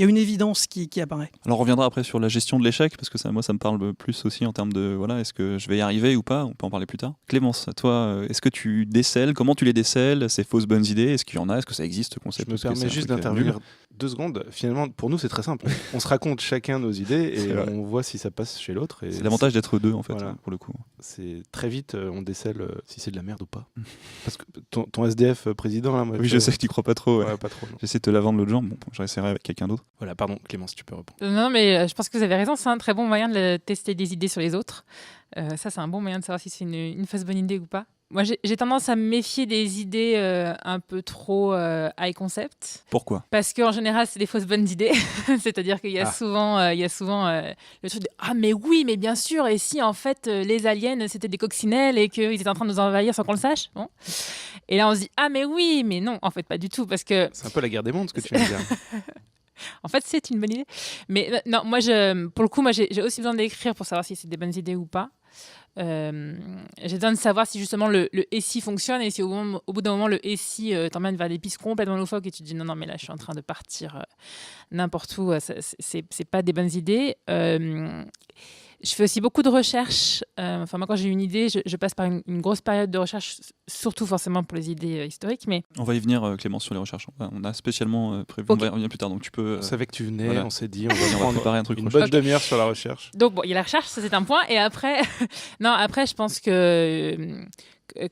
une évidence qui apparaît. Alors on reviendra après sur la gestion de l'échec, parce que ça me parle plus aussi en termes de, voilà, est-ce que je vais y arriver ou pas? On peut en parler plus tard. Clémence, toi, est-ce que tu décèles? Comment tu les décèles, ces fausses bonnes idées? Est-ce qu'il y en a? Est-ce que ça existe, ce concept? Je me permets juste d'intervenir 2 secondes. Finalement, pour nous, c'est très simple. On se raconte chacun nos idées et on voit si ça passe chez l'autre. C'est l'avantage d'être deux, en fait, voilà. Pour le coup. C'est très vite, on décèle si c'est de la merde ou pas. Parce que ton SDF président, là... Oui, je sais que tu crois pas trop. Ouais. Ouais, pas trop. J'essaie de te la vendre l'autre jambe. Bon, j'essaierai avec quelqu'un d'autre. Voilà, pardon, Clémence, tu peux répondre. Non, mais je pense que vous avez raison. C'est un très bon moyen de tester des idées sur les autres. Ça, c'est un bon moyen de savoir si c'est une fausse bonne idée ou pas. Moi, j'ai tendance à me méfier des idées un peu trop high concept. Pourquoi? Parce qu'en général, c'est des fausses bonnes idées. C'est-à-dire qu'il y a souvent le truc de « Ah, mais oui, mais bien sûr, et si en fait les aliens, c'était des coccinelles et qu'ils étaient en train de nous envahir sans qu'on le sache ?» Bon. Et là, on se dit « Ah, mais oui, mais non, en fait, pas du tout. » Parce que... C'est un peu la guerre des mondes, ce que tu viens de dire. En fait, c'est une bonne idée. Mais non, moi, pour le coup, j'ai aussi besoin d'écrire pour savoir si c'est des bonnes idées ou pas. J'ai besoin de savoir si justement le SI fonctionne et si au bout d'un moment le SI t'emmène vers des pistes complètement loufoques et tu te dis non mais là je suis en train de partir n'importe où, c'est pas des bonnes idées. Je fais aussi beaucoup de recherches. Enfin, moi, quand j'ai une idée, je passe par une grosse période de recherche, surtout forcément pour les idées historiques. Mais... On va y venir, Clémence, sur les recherches. On a spécialement prévu. Okay. On va y revenir plus tard. Donc tu peux. On savait que tu venais, voilà. On s'est dit, on va préparer un truc. Une bonne demi-heure sur la recherche. Donc, bon, il y a la recherche, ça c'est un point. Et après, après, je pense que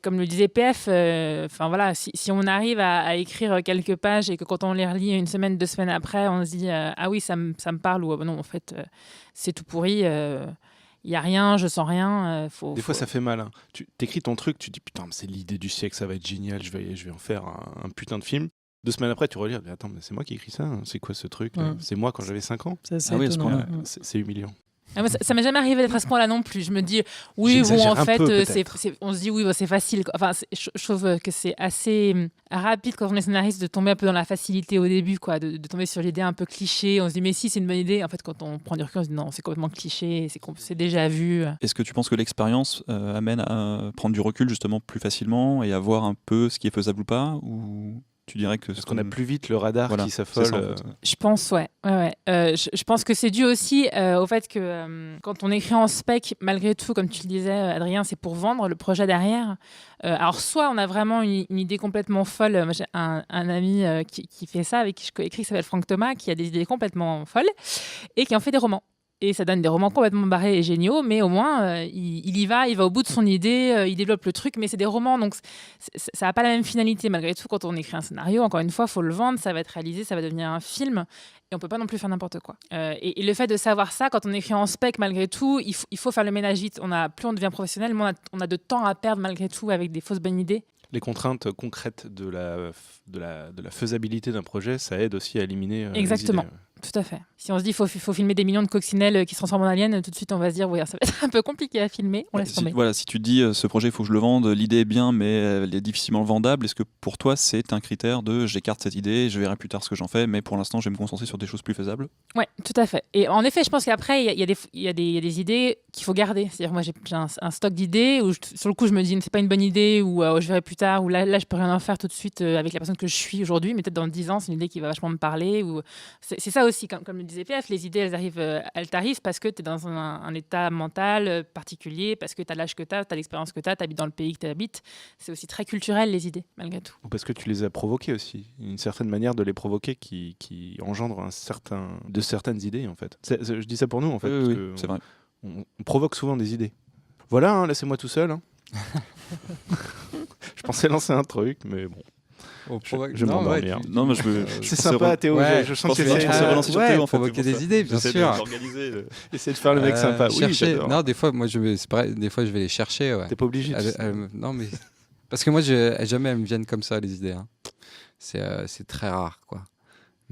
comme le disait PF, voilà, si on arrive à écrire quelques pages et que quand on les relit 1 semaine, 2 semaines après, on se dit ah oui, ça me parle, ou non, en fait, c'est tout pourri. Il n'y a rien, je sens rien. Des fois, ça fait mal. Hein. Tu écris ton truc, tu dis putain, mais c'est l'idée du siècle, ça va être génial, je vais en faire un putain de film. 2 semaines après, tu relis, mais attends, mais c'est moi qui ai écrit ça, hein. C'est quoi ce truc là C'est moi quand j'avais 5 ans. C'est oui, c'est humiliant. Ah, ça m'est jamais arrivé d'être à ce point-là non plus. Je me dis, oui, bon, en fait, on se dit, oui, bon, c'est facile. Enfin, je trouve que c'est assez rapide quand on est scénariste de tomber un peu dans la facilité au début, quoi, de tomber sur l'idée un peu cliché. On se dit, mais si, c'est une bonne idée. En fait, quand on prend du recul, on se dit, non, c'est complètement cliché, c'est déjà vu. Est-ce que tu penses que l'expérience amène à prendre du recul justement plus facilement et à voir un peu ce qui est faisable ou pas, ou tu dirais que parce qu'on a plus vite le radar qui s'affole. Ça, en fait. Je pense, ouais. Je pense que c'est dû aussi au fait que quand on écrit en spec, malgré tout, comme tu le disais, Adrien, c'est pour vendre le projet derrière. Alors, soit on a vraiment une idée complètement folle. Moi, j'ai un ami qui fait ça, avec qui je coécris, qui s'appelle Franck Thomas, qui a des idées complètement folles et qui en fait des romans. Et ça donne des romans complètement barrés et géniaux, mais au moins, il y va, il va au bout de son idée, il développe le truc, mais c'est des romans, donc ça n'a pas la même finalité. Malgré tout, quand on écrit un scénario, encore une fois, il faut le vendre, ça va être réalisé, ça va devenir un film, et on ne peut pas non plus faire n'importe quoi. Et le fait de savoir ça, quand on écrit en spec, malgré tout, il faut faire le ménage vite. Plus on devient professionnel, moins on a de temps à perdre, malgré tout, avec des fausses bonnes idées. Les contraintes concrètes de la faisabilité d'un projet, ça aide aussi à éliminer Exactement. les idées. Tout à fait. Si on se dit qu'il faut filmer des millions de coccinelles qui se transforment en aliens, tout de suite on va se dire oui, ça va être un peu compliqué à filmer, on laisse tomber. Si tu te dis ce projet il faut que je le vende, l'idée est bien mais elle est difficilement vendable, est-ce que pour toi c'est un critère de j'écarte cette idée, je verrai plus tard ce que j'en fais, mais pour l'instant je vais me concentrer sur des choses plus faisables? Oui, tout à fait. Et en effet, je pense qu'après il y a des idées qu'il faut garder. C'est-à-dire moi j'ai un stock d'idées où sur le coup je me dis c'est pas une bonne idée, ou je verrai plus tard, ou là je peux rien en faire tout de suite avec la personne que je suis aujourd'hui, mais peut-être dans 10 ans c'est une idée qui va vachement me parler. Ou c'est ça aussi, comme le disait PF, les idées elles t'arrivent parce que tu es dans un état mental particulier, parce que tu as l'âge que tu as l'expérience que tu as, tu habites dans le pays que tu habites. C'est aussi très culturel les idées, malgré tout. Ou parce que tu les as provoquées aussi. Une certaine manière de les provoquer qui engendre de certaines idées en fait. Je dis ça pour nous en fait. Oui, parce que c'est vrai. On provoque souvent des idées. Voilà, hein, laissez-moi tout seul. Hein. Je pensais lancer un truc, mais bon. Je m'endormir. Non, mais c'est sympa, Théo. Ouais, je sens que tu pensais relancer sur Théo en fait. Provoquer des idées, bien sûr. Essayer de faire le mec sympa. Chercher. Oui, non, des fois, moi, c'est pareil, des fois, je vais les chercher. Ouais. T'es pas obligé. Non, mais parce que moi, jamais elles me viennent comme ça les idées. Hein. C'est très rare, quoi.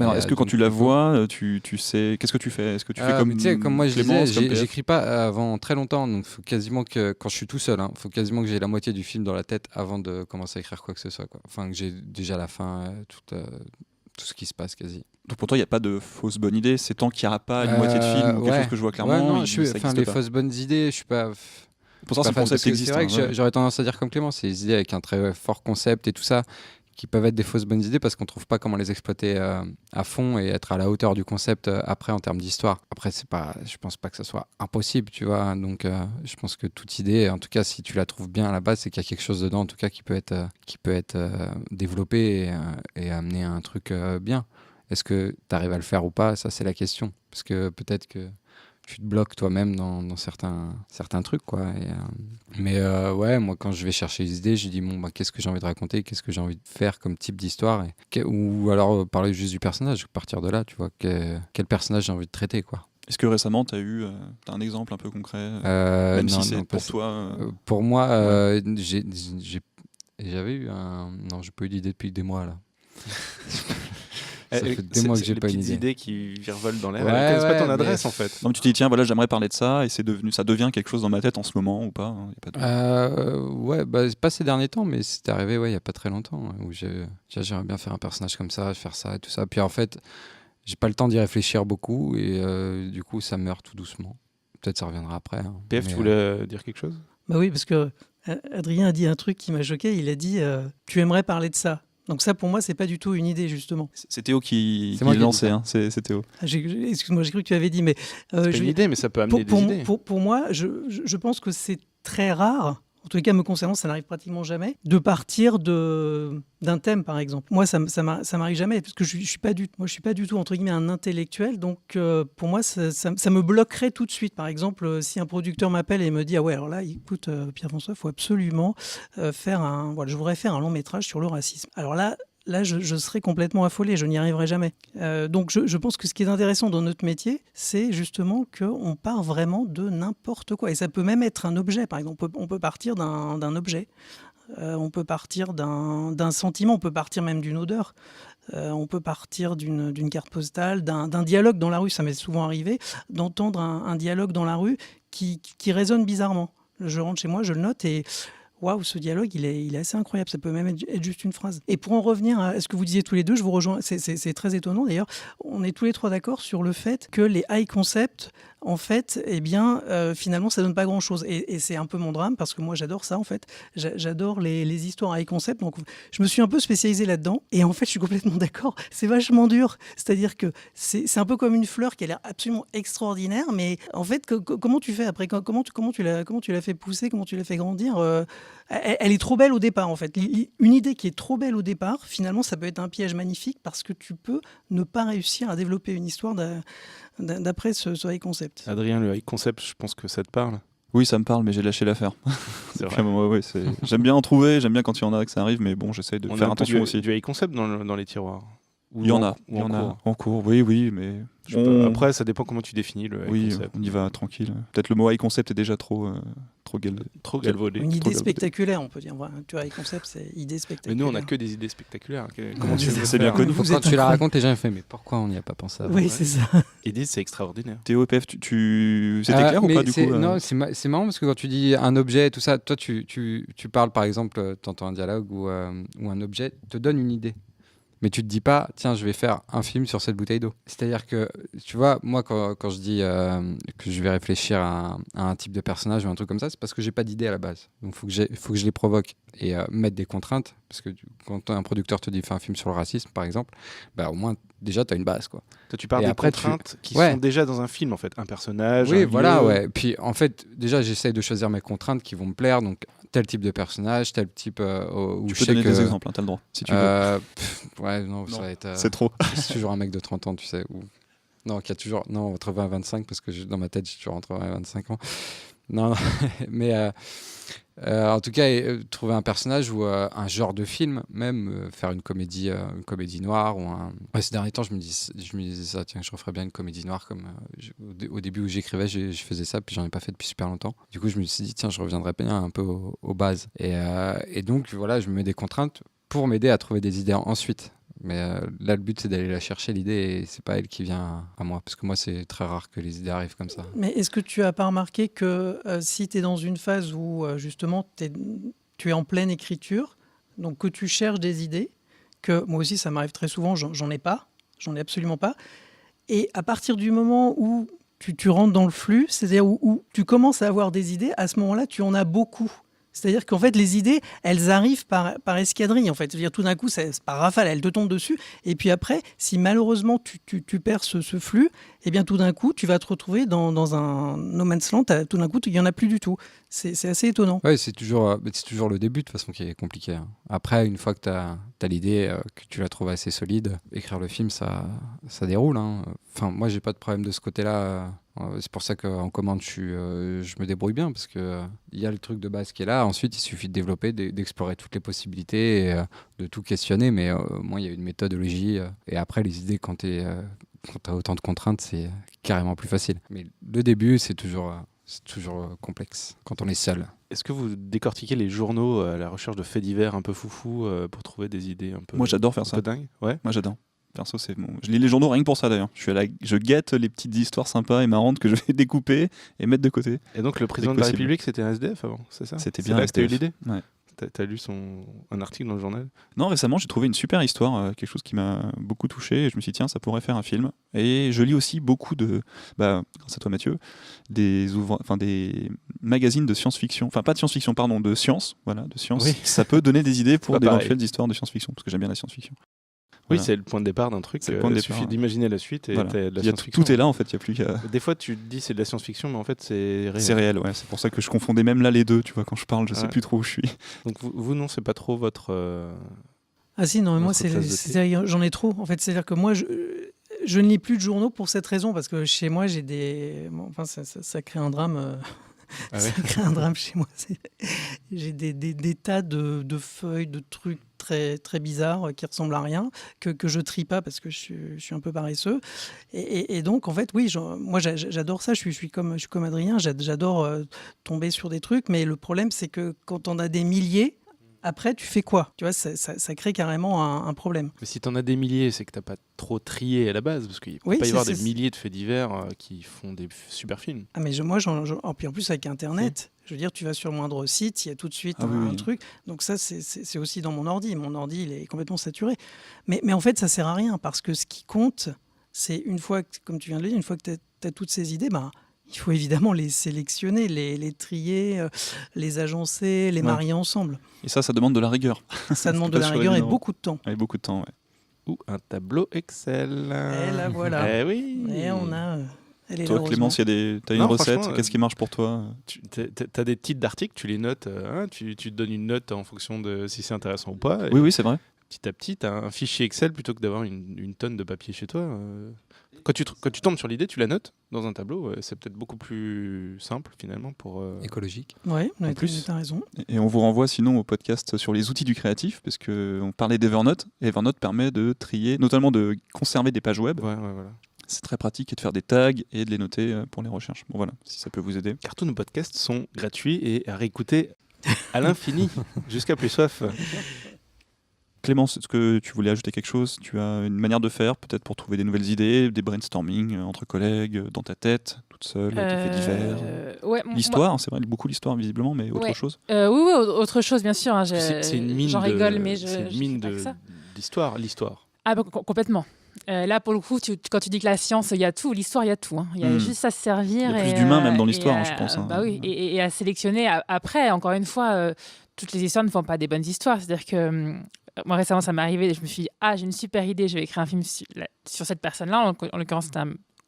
Alors, est-ce que quand tu la vois, tu sais, qu'est-ce que tu fais? Est-ce que tu fais comme moi je Clémence, disais, j'écris pas avant très longtemps, donc faut quasiment que quand je suis tout seul, faut quasiment que j'ai la moitié du film dans la tête avant de commencer à écrire quoi que ce soit, quoi. Enfin que j'ai déjà la fin, tout ce qui se passe quasi. Donc pour toi, il n'y a pas de fausse bonne idée, c'est tant qu'il n'y aura pas une moitié de film ou quelque chose que je vois clairement. Les fausses bonnes idées, je suis pas. Pour ça, c'est le concept existe. C'est vrai que j'aurais tendance à dire comme Clément, c'est des idées avec un très fort concept et tout ça, qui peuvent être des fausses bonnes idées parce qu'on trouve pas comment les exploiter à fond et être à la hauteur du concept après en termes d'histoire. Après, je pense pas que ça soit impossible, tu vois. Donc, je pense que toute idée, en tout cas, si tu la trouves bien à la base, c'est qu'il y a quelque chose dedans, en tout cas, qui peut être développé et amener à un truc bien. Est-ce que tu arrives à le faire ou pas? Ça, c'est la question. Parce que peut-être que tu te bloques toi-même dans certains trucs, quoi. Mais moi, quand je vais chercher les idées, je dis qu'est-ce que j'ai envie de raconter, qu'est-ce que j'ai envie de faire comme type d'histoire, ou alors parler juste du personnage, partir de là, tu vois, quel personnage j'ai envie de traiter, quoi. Est-ce que récemment, tu as un exemple un peu concret, même si c'est pour toi Pour moi, j'avais eu Non, j'ai pas eu d'idée depuis des mois, là. Ça fait des mois que j'ai pas une idée. Idées qui virevolent dans l'air. Elles connaissent pas ton adresse en fait. Non, mais tu te dis tiens voilà j'aimerais parler de ça et ça devient quelque chose dans ma tête en ce moment ou pas, hein, y a pas de... pas ces derniers temps, mais c'est arrivé il y a pas très longtemps où j'aimerais bien faire un personnage comme ça, faire ça et tout ça. Puis en fait j'ai pas le temps d'y réfléchir beaucoup et du coup ça meurt tout doucement. Peut-être ça reviendra après. Hein. PF, tu voulais dire quelque chose? Bah oui, parce que Adrien a dit un truc qui m'a choqué. Il a dit tu aimerais parler de ça. Donc ça, pour moi, c'est pas du tout une idée, justement. C'est Théo qui l'a lancé, hein. C'est Théo. Excuse-moi, j'ai cru que tu avais dit, mais... c'est pas une idée, mais ça peut amener des idées. Pour moi, je pense que c'est très rare, tous les cas me concernant, ça n'arrive pratiquement jamais, de partir d'un thème par exemple. Moi, ça m'arrive jamais parce que je suis pas du tout entre guillemets un intellectuel, donc pour moi, ça me bloquerait tout de suite. Par exemple, si un producteur m'appelle et me dit ah ouais, alors là, écoute, Pierre-François, il faut absolument je voudrais faire un long métrage sur le racisme. Alors là, je serais complètement affolé, je n'y arriverai jamais. Donc je pense que ce qui est intéressant dans notre métier, c'est justement qu'on part vraiment de n'importe quoi. Et ça peut même être un objet, par exemple. On peut partir d'un objet, on peut partir d'un sentiment, on peut partir même d'une odeur. On peut partir d'une carte postale, d'un dialogue dans la rue. Ça m'est souvent arrivé d'entendre un dialogue dans la rue qui résonne bizarrement. Je rentre chez moi, je le note et... Waouh, ce dialogue, il est assez incroyable. Ça peut même être juste une phrase. Et pour en revenir à ce que vous disiez tous les deux, je vous rejoins. C'est très étonnant d'ailleurs. On est tous les trois d'accord sur le fait que les high concepts, en fait, finalement, ça donne pas grand-chose. Et c'est un peu mon drame parce que moi, j'adore ça, en fait. J'adore les histoires high concept. Donc, je me suis un peu spécialisé là-dedans. Et en fait, je suis complètement d'accord. C'est vachement dur. C'est-à-dire que c'est un peu comme une fleur qui a l'air absolument extraordinaire. Mais en fait, comment tu fais après ? Comment tu l'as fait pousser ? Comment tu l'as fait grandir ? Elle est trop belle au départ, en fait. Une idée qui est trop belle au départ, finalement, ça peut être un piège magnifique parce que tu peux ne pas réussir à développer une histoire d'après ce high concept. Adrien, le high concept, je pense que ça te parle. Oui, ça me parle, mais j'ai lâché l'affaire. C'est vrai. J'aime bien en trouver, j'aime bien quand il y en a que ça arrive, mais bon, j'essaie de On a faire un peu attention aussi. du high concept dans les tiroirs. Il y en a en cours, oui, mais... Après, ça dépend comment tu définis le high concept. On y va tranquille. Peut-être le mot high concept est déjà trop galvaudé. Une idée spectaculaire, on peut dire. Voilà, tu vois, high concept, c'est idée spectaculaire. Mais nous, on n'a que des idées spectaculaires. Comment tu veux c'est bien faire connu. Quand tu la racontes, les gens font mais pourquoi on n'y a pas pensé avant? Oui, c'est ça. Idée, c'est extraordinaire. Théo, EPF, c'était clair ou pas du coup Non, c'est marrant parce que quand tu dis un objet, tout ça, toi, tu parles par exemple, tu entends un dialogue ou un objet te donne une idée. Mais tu te dis pas, tiens, je vais faire un film sur cette bouteille d'eau. C'est-à-dire que, tu vois, moi, quand je dis que je vais réfléchir à un type de personnage ou un truc comme ça, c'est parce que j'ai pas d'idée à la base. Donc, faut que je les provoque et mettre des contraintes. Parce que quand un producteur te dit, fais un film sur le racisme, par exemple, bah, au moins, déjà, tu as une base, quoi. Toi, tu parles et des après, contraintes qui sont déjà dans un film, en fait. Un personnage, oui, un voilà, lieu. ouais. Puis, en fait, déjà, j'essaye de choisir mes contraintes qui vont me plaire. Donc, tel type de personnage, tel type... tu peux donner des exemples, t'as le droit, si tu veux. Ouais, non, ça va être... c'est trop. C'est toujours un mec de 30 ans, tu sais. Non, qui a toujours... Non, entre 20 et 25, parce que dans ma tête, j'ai toujours entre 20 et 25 ans. Non, mais... en tout cas, trouver un personnage ou un genre de film, même faire une comédie noire ou un... Ouais, ces derniers temps, je me disais ça, tiens, je referais bien une comédie noire comme au début où j'écrivais, je faisais ça, puis j'en ai pas fait depuis super longtemps. Du coup, je me suis dit, tiens, je reviendrais bien un peu aux bases. Et donc, voilà, je me mets des contraintes pour m'aider à trouver des idées ensuite. Mais là, le but, c'est d'aller la chercher, l'idée, et c'est pas elle qui vient à moi. Parce que moi, c'est très rare que les idées arrivent comme ça. Mais est-ce que tu as pas remarqué que si tu es dans une phase où, justement, tu es en pleine écriture, donc que tu cherches des idées, que moi aussi, ça m'arrive très souvent, j'en ai absolument pas. Et à partir du moment où tu rentres dans le flux, c'est-à-dire où tu commences à avoir des idées, à ce moment-là, tu en as beaucoup. C'est-à-dire qu'en fait, les idées, elles arrivent par escadrille. En fait, c'est-à-dire tout d'un coup, c'est par rafale, elles te tombent dessus. Et puis après, si malheureusement tu perds ce flux, eh bien tout d'un coup, tu vas te retrouver dans un no man's land. Tout d'un coup, il y en a plus du tout. C'est assez étonnant. Ouais, c'est toujours le début de toute façon qui est compliqué. Hein. Après, une fois que tu as l'idée, que tu la trouves assez solide, écrire le film, ça déroule. Hein. Enfin, moi, j'ai pas de problème de ce côté-là. C'est pour ça qu'en commande, je me débrouille bien parce que y a le truc de base qui est là. Ensuite, il suffit de développer, d'explorer toutes les possibilités, et, de tout questionner. Mais moi, il y a une méthodologie. Et après, les idées, quand tu as autant de contraintes, c'est carrément plus facile. Mais le début, c'est toujours complexe quand on est seul. Est-ce que vous décortiquez les journaux à la recherche de faits divers un peu foufou pour trouver des idées un peu... Moi, j'adore faire ça. Un peu dingue. Ouais. Moi, j'adore. Perso, c'est bon. Je lis les journaux rien que pour ça d'ailleurs. Je guette les petites histoires sympas et marrantes que je vais découper et mettre de côté. Et donc le président de la République, c'était un SDF avant, c'est ça? C'était bien. C'est là que tu as eu l'idée? Ouais. T'as lu un article dans le journal? Non, récemment, j'ai trouvé une super histoire, quelque chose qui m'a beaucoup touché. Et je me suis dit, tiens, ça pourrait faire un film. Et je lis aussi beaucoup grâce à toi Mathieu, des magazines de science-fiction. Enfin, pas de science-fiction, pardon, de science. Voilà, de science. Oui. Ça peut donner des idées pour d'éventuelles d'éventuelles histoires de science-fiction, parce que j'aime bien la science-fiction. Oui, Voilà. c'est le point de départ d'un truc. C'est le point de Il départ, suffit ouais. d'imaginer la suite et Voilà. t'as de la Il y a science-fiction. tout est là en fait, il n'y a plus qu'à. Des fois, tu te dis c'est de la science-fiction, mais en fait, c'est réel. C'est réel, ouais. C'est pour ça que je confondais même là les deux, tu vois, quand je parle, je sais Ouais. plus trop où je suis. Donc, vous non, c'est pas trop votre. Ah si, non, mais moi, Notre tasse de thé. c'est-à-dire, j'en ai trop. En fait, c'est-à-dire que moi, je ne lis plus de journaux pour cette raison, parce que chez moi, j'ai des... bon, enfin, ça crée un drame. Ah ouais. Ça crée un drame chez moi. J'ai des tas de feuilles, de trucs très, très bizarres qui ressemblent à rien, que je trie pas parce que je suis un peu paresseux. Et donc, en fait, oui, moi, j'adore ça. Je suis comme Adrien, j'adore tomber sur des trucs. Mais le problème, c'est que quand on a des milliers, après, tu fais quoi? Tu vois, ça crée carrément un problème. Mais si t'en as des milliers, c'est que t'as pas trop trié à la base, parce qu'il peut Oui, pas y c'est- avoir des c'est- milliers de faits divers qui font des super films. Ah mais moi, puis en plus avec Internet, je veux dire, tu vas sur le moindre site, il y a tout de suite Ah oui, un oui. truc. Donc ça, c'est aussi dans mon ordi. Mon ordi, il est complètement saturé. Mais en fait, ça sert à rien parce que ce qui compte, c'est une fois, comme tu viens de le dire, une fois que tu as toutes ces idées, bah, il faut évidemment les sélectionner, les trier, les agencer, les Ouais. marier ensemble. Et ça demande de la rigueur. Ça demande pas de la sur rigueur et évident. beaucoup de temps. Avec beaucoup de temps, ouais. Ou un tableau Excel. Et là, voilà. Eh oui. Et on a... elle est là, Toi, heureusement. Clémence, t'as une Non, recette? franchement, Qu'est-ce qui marche pour toi? T'as des titres d'articles, tu les notes, tu te donnes une note en fonction de si c'est intéressant ou pas. Et Oui, c'est vrai. petit à petit, tu as un fichier Excel plutôt que d'avoir une tonne de papier chez toi. Quand tu tombes sur l'idée, tu la notes dans un tableau. C'est peut-être beaucoup plus simple finalement pour. Écologique. Ouais, En plus. tu as raison. Et on vous renvoie sinon au podcast sur les outils du créatif, parce qu'on parlait d'Evernote. Evernote permet de trier, notamment de conserver des pages web. Ouais, voilà. C'est très pratique et de faire des tags et de les noter pour les recherches. Bon voilà, si ça peut vous aider. Car tous nos podcasts sont gratuits et à réécouter à l'infini, jusqu'à plus soif. Clémence, est-ce que tu voulais ajouter quelque chose? Tu as une manière de faire, peut-être pour trouver des nouvelles idées, des brainstorming entre collègues, dans ta tête, toute seule, des faits divers? Ouais, L'histoire, c'est vrai, beaucoup l'histoire visiblement, mais autre Ouais. chose? oui, autre chose, bien sûr. Hein, C'est une mine. J'en rigole, mais c'est une je mine dis pas de que ça. d'histoire, l'histoire. Ah, bah, complètement. Là, pour le coup, quand tu dis que la science, il y a tout, l'histoire, il y a tout. Hein. Il y a juste à se servir. Il y a plus et, d'humain même dans et l'histoire, à- je pense, hein. Bah oui, et à sélectionner. Après, encore une fois, toutes les histoires ne font pas des bonnes histoires. C'est-à-dire que moi, récemment, ça m'est arrivé et je me suis dit, j'ai une super idée, je vais écrire un film sur cette personne-là. En l'occurrence, c'était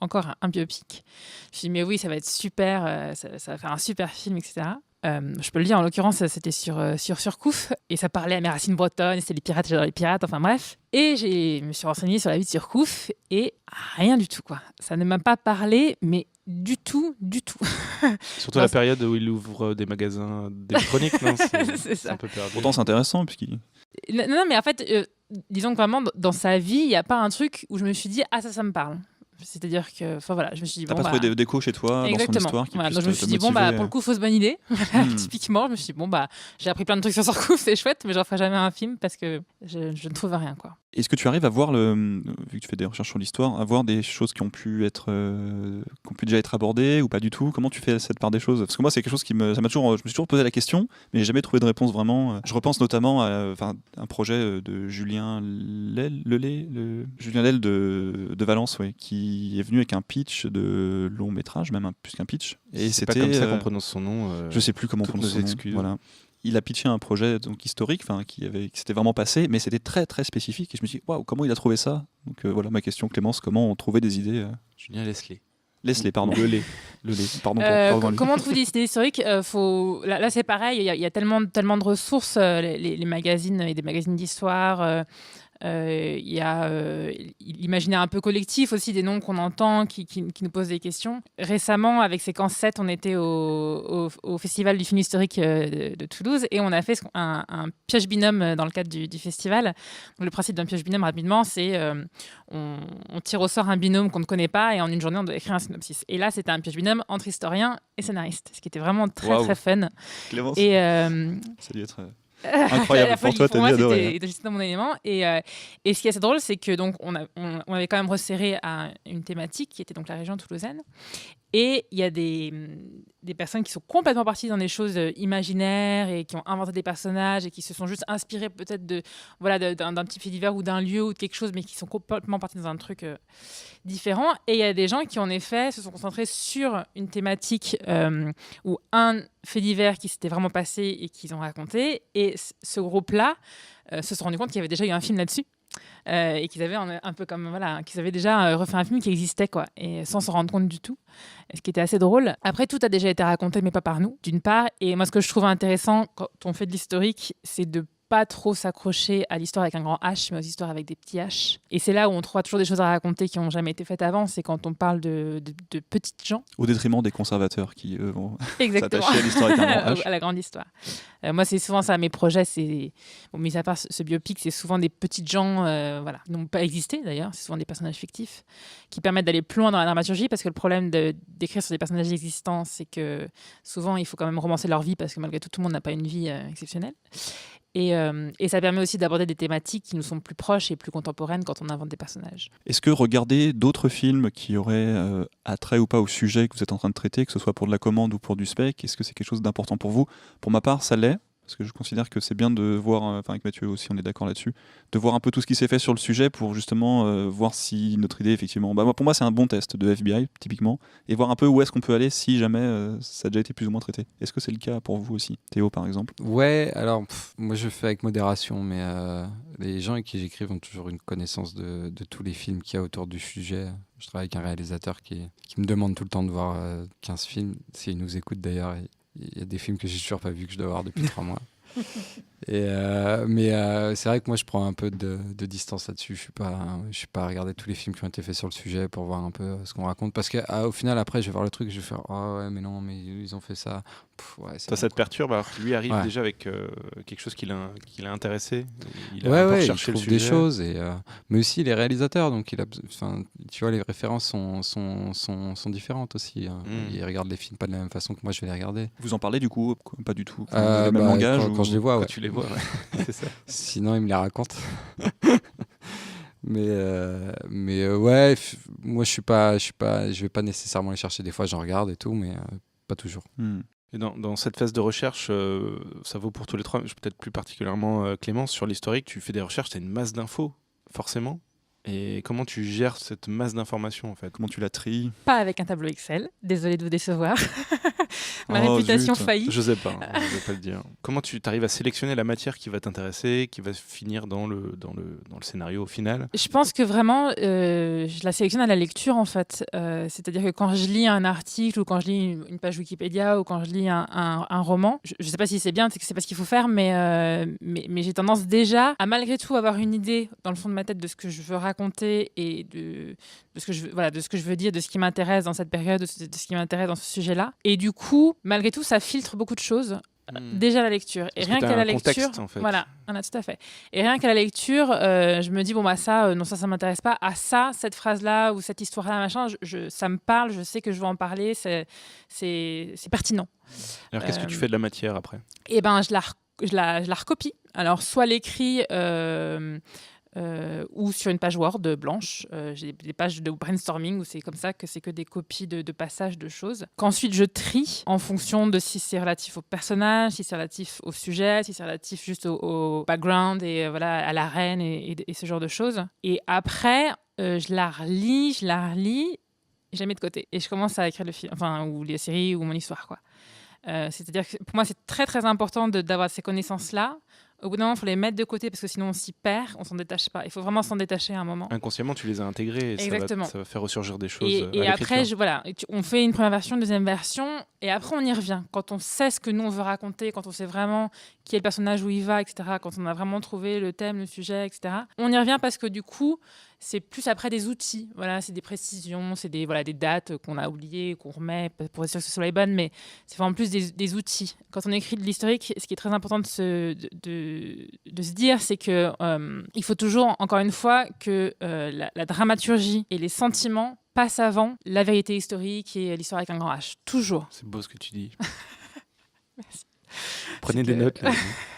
encore un biopic. Je me suis dit, mais oui, ça va être super, ça va faire un super film, etc. Je peux le dire, en l'occurrence, c'était sur Surcouf et ça parlait à mes racines bretonnes, et c'était les pirates, j'adore les pirates, enfin bref. Et je me suis renseignée sur la vie de Surcouf et rien du tout, quoi. Ça ne m'a pas parlé, mais du tout, du tout. Surtout à la période où il ouvre des magasins d'électronique, non? C'est ça. un peu perdu. Pourtant, c'est intéressant, puisqu'il... Non, mais en fait, disons que vraiment, dans sa vie, il n'y a pas un truc où je me suis dit, ça me parle. C'est-à-dire que, enfin voilà, je me suis dit, T'as bon, pas trouvé d'écho chez toi, dans son histoire, qui Voilà, puisse donc je me te suis dit, motiver. pour le coup, fausse bonne idée. Typiquement, je me suis dit, j'ai appris plein de trucs sur Surcouf, c'est chouette, mais j'en ferai jamais un film parce que je ne trouve rien, quoi. Est-ce que tu arrives à voir, vu que tu fais des recherches sur l'histoire, à voir des choses qui ont pu déjà être abordées ou pas du tout? Comment tu fais cette part des choses? Parce que moi, c'est quelque chose je me suis toujours posé la question, mais j'ai jamais trouvé de réponse vraiment. Je repense notamment à un projet de Julien Lel de Valence, ouais, qui est venu avec un pitch de long métrage, même plus qu'un pitch. Et C'est pas c'était comme ça qu'on prononce son nom. je sais plus comment on toutes prononce nos son nom. excuses. Voilà. Il a pitché un projet donc historique, qui s'était vraiment passé, mais c'était très très spécifique. Et je me suis dit, waouh, comment il a trouvé ça? Donc voilà ma question, Clémence, comment on trouvait des idées? Julien Leslie. Laisse-les, pardon. Le lait. Pardon pour Comment on trouve des idées historiques? Là, c'est pareil, il y a tellement de ressources, les magazines et des magazines d'histoire. Il y a l'imaginaire un peu collectif aussi, des noms qu'on entend qui nous posent des questions. Récemment, avec Séquence 7, on était au Festival du film historique de Toulouse et on a fait un piège binôme dans le cadre du festival. Donc, le principe d'un piège binôme, rapidement, c'est on tire au sort un binôme qu'on ne connaît pas et en une journée, on doit écrire un synopsis. Et là, c'était un piège binôme entre historien et scénariste, ce qui était vraiment très, très fun. Clémence, Et ça a dû être incroyable pour toi, t'as moi, dû adorer. c'était dans mon élément. Et ce qui est assez drôle, c'est que donc on avait quand même resserré à une thématique qui était donc la région toulousaine. Et il y a des personnes qui sont complètement parties dans des choses imaginaires et qui ont inventé des personnages et qui se sont juste inspirées peut-être d'un petit fait divers ou d'un lieu ou de quelque chose, mais qui sont complètement parties dans un truc différent. Et il y a des gens qui, en effet, se sont concentrés sur une thématique ou un fait divers qui s'était vraiment passé et qu'ils ont raconté. Et ce groupe-là se sont rendu compte qu'il y avait déjà eu un film là-dessus. et qu'ils avaient un peu comme voilà, qu'ils avaient déjà refait un film qui existait quoi, et sans s'en rendre compte du tout. Ce qui était assez drôle. Après, tout a déjà été raconté, mais pas par nous, d'une part. Et moi, ce que je trouve intéressant quand on fait de l'historique, c'est de pas trop s'accrocher à l'histoire avec un grand H, mais aux histoires avec des petits H. Et c'est là où on trouve toujours des choses à raconter qui n'ont jamais été faites avant. C'est quand on parle de petites gens. Au détriment des conservateurs qui, eux, vont Exactement. s'attacher à l'histoire avec un grand H. À la grande histoire. Moi, c'est souvent ça. Mes projets, c'est... Bon, mis à part ce biopic, c'est souvent des petites gens voilà, qui n'ont pas existé, d'ailleurs. C'est souvent des personnages fictifs qui permettent d'aller plus loin dans la dramaturgie, parce que le problème d'écrire sur des personnages existants, c'est que souvent, il faut quand même romancer leur vie, parce que malgré tout, tout le monde n'a pas une vie exceptionnelle. Et ça permet aussi d'aborder des thématiques qui nous sont plus proches et plus contemporaines quand on invente des personnages. Est-ce que regarder d'autres films qui auraient attrait ou pas au sujet que vous êtes en train de traiter, que ce soit pour de la commande ou pour du spec, est-ce que c'est quelque chose d'important pour vous ? Pour ma part, ça l'est, parce que je considère que c'est bien de voir, enfin avec Mathieu aussi on est d'accord là-dessus, de voir un peu tout ce qui s'est fait sur le sujet pour justement voir si notre idée effectivement... pour moi c'est un bon test de FBI typiquement, et voir un peu où est-ce qu'on peut aller si jamais ça a déjà été plus ou moins traité. Est-ce que c'est le cas pour vous aussi, Théo par exemple ? Ouais, alors moi je fais avec modération, mais les gens avec qui j'écris ont toujours une connaissance de tous les films qu'il y a autour du sujet. Je travaille avec un réalisateur qui me demande tout le temps de voir 15 films, s'il nous écoute d'ailleurs. Il y a des films que j'ai toujours pas vus, que je dois voir depuis 3 mois. Mais c'est vrai que moi je prends un peu de distance là-dessus. Je suis pas à regarder tous les films qui ont été faits sur le sujet pour voir un peu ce qu'on raconte, parce qu'au final après je vais voir le truc et je vais faire ouais mais non mais ils ont fait ça. Ouais, Toi, ça te perturbe alors que lui arrive déjà avec quelque chose qui l'a intéressé. Il a cherché il trouve le sujet. des choses, mais aussi les réalisateurs. Donc tu vois, les références sont différentes aussi. Ils regardent les films pas de la même façon que moi je vais les regarder. Vous en parlez du coup ? Pas du tout. Vous avez le même langage quand je les vois, ouais. Tu les vois, ouais. C'est ça. Sinon, ils me les racontent. mais ouais, moi je vais pas nécessairement les chercher. Des fois, j'en regarde et tout, mais pas toujours. Et dans cette phase de recherche, ça vaut pour tous les trois, peut-être plus particulièrement Clémence, sur l'historique, tu fais des recherches, tu as une masse d'infos, forcément. Et comment tu gères cette masse d'informations en fait ? Comment tu la tries ? Pas avec un tableau Excel, désolée de vous décevoir. Ma réputation faillit. Je sais pas, je vais pas le dire. Comment tu arrives à sélectionner la matière qui va t'intéresser, qui va finir dans le scénario au final ? Je pense que vraiment, je la sélectionne à la lecture en fait. C'est-à-dire que quand je lis un article ou quand je lis une page Wikipédia ou quand je lis un roman, je sais pas si c'est bien, c'est pas ce qu'il faut faire, mais j'ai tendance déjà à malgré tout avoir une idée dans le fond de ma tête de ce que je veux raconter et de ce que je veux dire, de ce qui m'intéresse dans cette période, de ce qui m'intéresse dans ce sujet-là. Et du coup, malgré tout, ça filtre beaucoup de choses. Déjà à la lecture. Et rien qu'à la lecture, contexte, en fait. Voilà, tout à fait. Et rien qu'à la lecture, je me dis ça m'intéresse pas. Ah ça, cette phrase-là ou cette histoire-là, machin, ça me parle. Je sais que je vais en parler. C'est pertinent. Alors qu'est-ce que tu fais de la matière après ? Eh ben, je la recopie. Alors soit l'écrit. Ou sur une page Word blanche. J'ai des pages de brainstorming où c'est comme ça que c'est que des copies de passages de choses. Qu'ensuite je trie en fonction de si c'est relatif au personnage, si c'est relatif au sujet, si c'est relatif juste au background et à la reine et ce genre de choses. Et après, je la relis, je la mets de côté. Et je commence à écrire le film, ou les séries ou mon histoire, quoi. C'est-à-dire que pour moi, c'est très très important d'avoir ces connaissances-là. Au bout d'un moment, il faut les mettre de côté parce que sinon on s'y perd, on s'en détache pas. Il faut vraiment s'en détacher à un moment. Inconsciemment, tu les as intégrés et ça va faire ressurgir des choses. Et après, on fait une première version, une deuxième version, et après on y revient. Quand on sait ce que nous on veut raconter, quand on sait vraiment qui est le personnage, où il va, etc., quand on a vraiment trouvé le thème, le sujet, etc., on y revient parce que du coup, c'est plus après des outils. Voilà, c'est des précisions, c'est des dates qu'on a oubliées, qu'on remet pour être sûr que ce soit les bonnes, mais c'est vraiment plus des outils. Quand on écrit de l'historique, ce qui est très important de se dire, c'est que il faut toujours, encore une fois, que la dramaturgie et les sentiments passent avant la vérité historique et l'histoire avec un grand H. Toujours. C'est beau ce que tu dis. Merci. Prenez des notes. Là.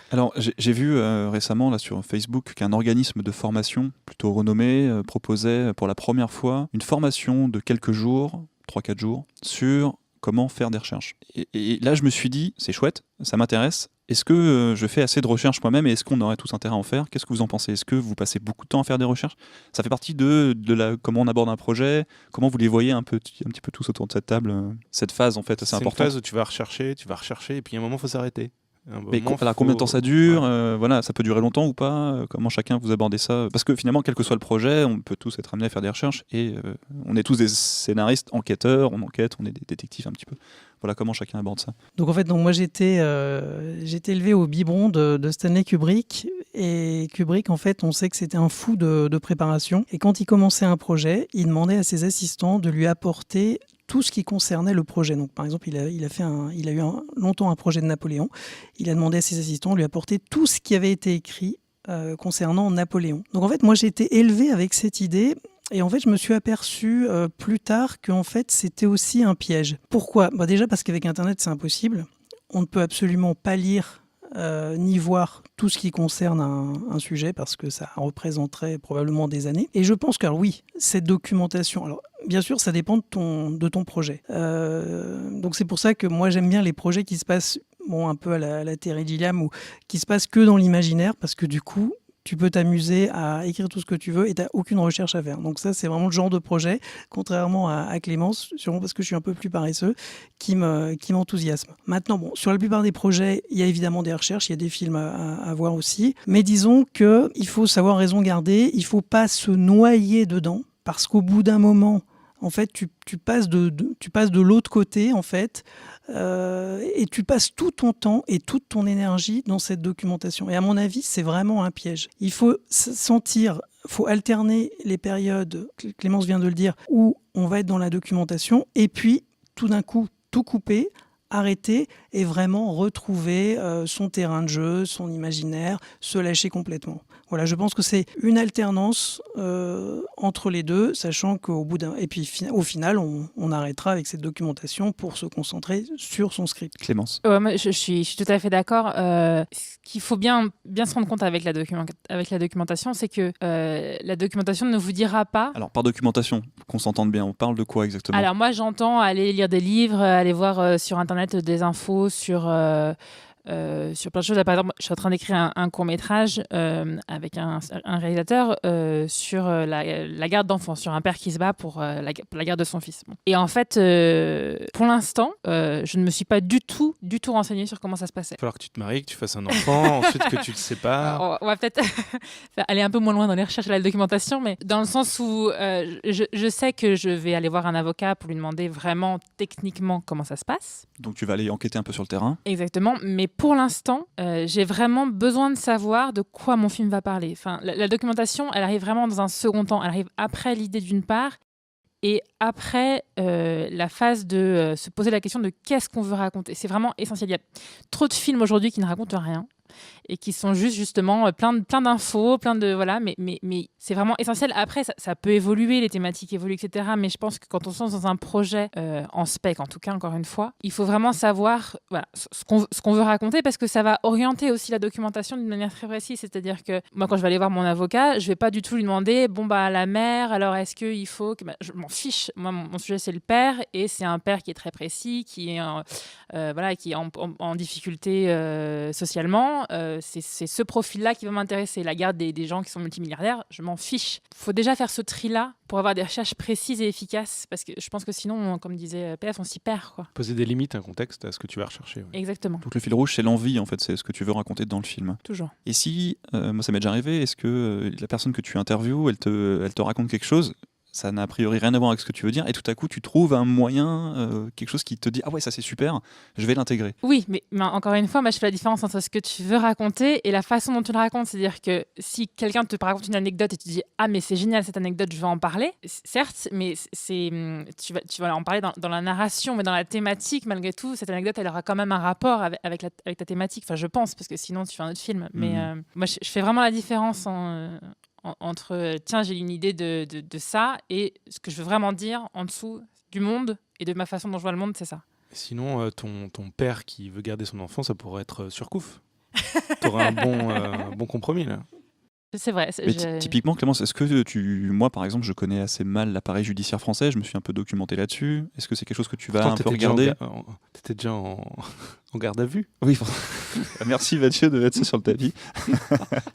Alors, j'ai vu récemment là, sur Facebook qu'un organisme de formation plutôt renommé proposait pour la première fois une formation de quelques jours, 3-4 jours, sur comment faire des recherches. Et là, je me suis dit, c'est chouette, ça m'intéresse. Est-ce que je fais assez de recherches moi-même et est-ce qu'on aurait tous intérêt à en faire ? Qu'est-ce que vous en pensez ? Est-ce que vous passez beaucoup de temps à faire des recherches ? Ça fait partie de comment on aborde un projet, comment vous les voyez un petit peu tous autour de cette table, cette phase en fait assez importante. C'est une phase où tu vas rechercher et puis à un moment il faut s'arrêter. Mais combien de temps ça dure, voilà, ça peut durer longtemps ou pas, comment chacun vous abordez ça? Parce que finalement, quel que soit le projet, on peut tous être amenés à faire des recherches et on est tous des scénaristes, enquêteurs, on enquête, on est des détectives un petit peu. Voilà comment chacun aborde ça. Donc en fait, moi j'étais élevé au biberon de Stanley Kubrick. Et Kubrick, en fait, on sait que c'était un fou de préparation. Et quand il commençait un projet, il demandait à ses assistants de lui apporter tout ce qui concernait le projet. Donc, par exemple, il a eu longtemps un projet de Napoléon. Il a demandé à ses assistants de lui apporter tout ce qui avait été écrit concernant Napoléon. Donc, en fait, moi, j'ai été élevé avec cette idée. Et en fait, je me suis aperçu plus tard qu'en fait, c'était aussi un piège. Pourquoi ? Déjà parce qu'avec Internet, c'est impossible. On ne peut absolument pas lire ni voir tout ce qui concerne un sujet parce que ça représenterait probablement des années. Et je pense que oui, cette documentation... Alors, bien sûr, ça dépend de ton projet. Donc c'est pour ça que moi, j'aime bien les projets qui se passent un peu à la Terry Gilliam ou qui se passent que dans l'imaginaire parce que du coup, tu peux t'amuser à écrire tout ce que tu veux et tu n'as aucune recherche à faire. Donc ça, c'est vraiment le genre de projet, contrairement à Clémence, sûrement parce que je suis un peu plus paresseux, qui m'enthousiasme. Maintenant, sur la plupart des projets, il y a évidemment des recherches, il y a des films à voir aussi. Mais disons qu'il faut savoir raison garder, il ne faut pas se noyer dedans, parce qu'au bout d'un moment, en fait, tu passes de l'autre côté, en fait, et tu passes tout ton temps et toute ton énergie dans cette documentation. Et à mon avis, c'est vraiment un piège. Il faut faut alterner les périodes, Clémence vient de le dire, où on va être dans la documentation, et puis, tout d'un coup, tout couper, arrêter et vraiment retrouver son terrain de jeu, son imaginaire, se lâcher complètement. Voilà, je pense que c'est une alternance entre les deux, sachant qu'au bout et puis au final, on arrêtera avec cette documentation pour se concentrer sur son script. Clémence. Moi, je suis tout à fait d'accord. Ce qu'il faut bien se rendre compte avec la documentation, c'est que la documentation ne vous dira pas... Alors, par documentation, qu'on s'entende bien, on parle de quoi exactement ? Alors moi, j'entends aller lire des livres, aller voir sur Internet des infos sur plein de choses. Là, par exemple, je suis en train d'écrire un court-métrage avec un réalisateur sur la garde d'enfants, sur un père qui se bat pour la garde de son fils. Bon. Et en fait, pour l'instant, je ne me suis pas du tout renseignée sur comment ça se passait. Il va falloir que tu te maries, que tu fasses un enfant, ensuite que tu te sépares. On va peut-être aller un peu moins loin dans les recherches et la documentation, mais dans le sens où je sais que je vais aller voir un avocat pour lui demander vraiment techniquement comment ça se passe. Donc tu vas aller enquêter un peu sur le terrain. Exactement, mais pour l'instant, j'ai vraiment besoin de savoir de quoi mon film va parler. Enfin, la documentation, elle arrive vraiment dans un second temps. Elle arrive après l'idée d'une part et après la phase de se poser la question de qu'est-ce qu'on veut raconter. C'est vraiment essentiel. Il y a trop de films aujourd'hui qui ne racontent rien et qui sont justement plein d'infos, voilà, mais c'est vraiment essentiel. Après, ça peut évoluer, les thématiques évoluent, etc. Mais je pense que quand on se lance dans un projet, en spec en tout cas, encore une fois, il faut vraiment savoir voilà, ce qu'on veut raconter parce que ça va orienter aussi la documentation d'une manière très précise. C'est-à-dire que moi, quand je vais aller voir mon avocat, je vais pas du tout lui demander, la mère, alors est-ce qu'il faut que... je m'en fiche. Moi, mon sujet, c'est le père et c'est un père qui est très précis, qui est, qui est en difficulté socialement. C'est ce profil-là qui va m'intéresser. La garde des gens qui sont multimilliardaires, je m'en fiche. Il faut déjà faire ce tri-là pour avoir des recherches précises et efficaces, parce que je pense que sinon, comme disait PF, on s'y perd. Quoi. Poser des limites, un contexte à ce que tu vas rechercher. Ouais. Exactement. Donc le fil rouge, c'est l'envie, en fait, c'est ce que tu veux raconter dans le film. Toujours. Et si, moi ça m'est déjà arrivé, est-ce que la personne que tu interviews, elle te raconte quelque chose, ça n'a a priori rien à voir avec ce que tu veux dire, et tout à coup tu trouves un moyen, quelque chose qui te dit « Ah ouais, ça c'est super, je vais l'intégrer ». Oui, mais encore une fois, je fais la différence entre ce que tu veux raconter et la façon dont tu le racontes. C'est-à-dire que si quelqu'un te raconte une anecdote et tu dis « Ah mais c'est génial cette anecdote, je vais en parler », certes, mais tu vas en parler dans la narration, mais dans la thématique, malgré tout, cette anecdote, elle aura quand même un rapport avec ta thématique, enfin je pense, parce que sinon tu fais un autre film. Mais moi je fais vraiment la différence entre tiens j'ai une idée de ça et ce que je veux vraiment dire en dessous du monde et de ma façon dont je vois le monde, c'est ça. Sinon ton père qui veut garder son enfant, ça pourrait être surcouf. T'auras un bon compromis là. C'est vrai. Typiquement, Clémence, est-ce que moi par exemple, je connais assez mal l'appareil judiciaire français, je me suis un peu documenté là-dessus. Est-ce que c'est quelque chose que tu vas un peu regarder ? T'étais déjà En garde à vue. Oui, merci Mathieu de mettre ça sur le tapis.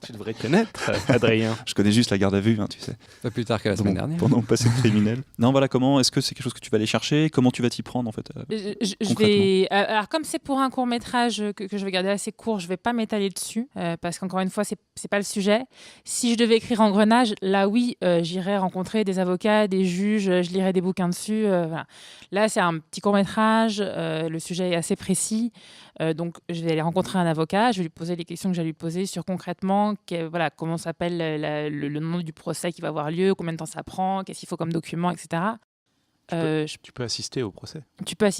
Tu devrais connaître, Adrien. Je connais juste la garde à vue, tu sais. Pas plus tard que la semaine dernière. Pendant mon passé criminel. Non, voilà, comment est-ce que c'est quelque chose que tu vas aller chercher? Comment tu vas t'y prendre en fait Je vais. Alors, comme c'est pour un court-métrage que je vais garder assez court, je vais pas m'étaler dessus parce qu'encore une fois, c'est pas le sujet. Si je devais écrire Engrenage, là oui, j'irais rencontrer des avocats, des juges, je lirais des bouquins dessus. Voilà. Là, c'est un petit court-métrage, le sujet est assez précis. Donc, je vais aller rencontrer un avocat, je vais lui poser les questions que j'ai à lui poser sur concrètement voilà, comment s'appelle le nom du procès qui va avoir lieu, combien de temps ça prend, qu'est-ce qu'il faut comme document, etc. Tu peux assister au procès.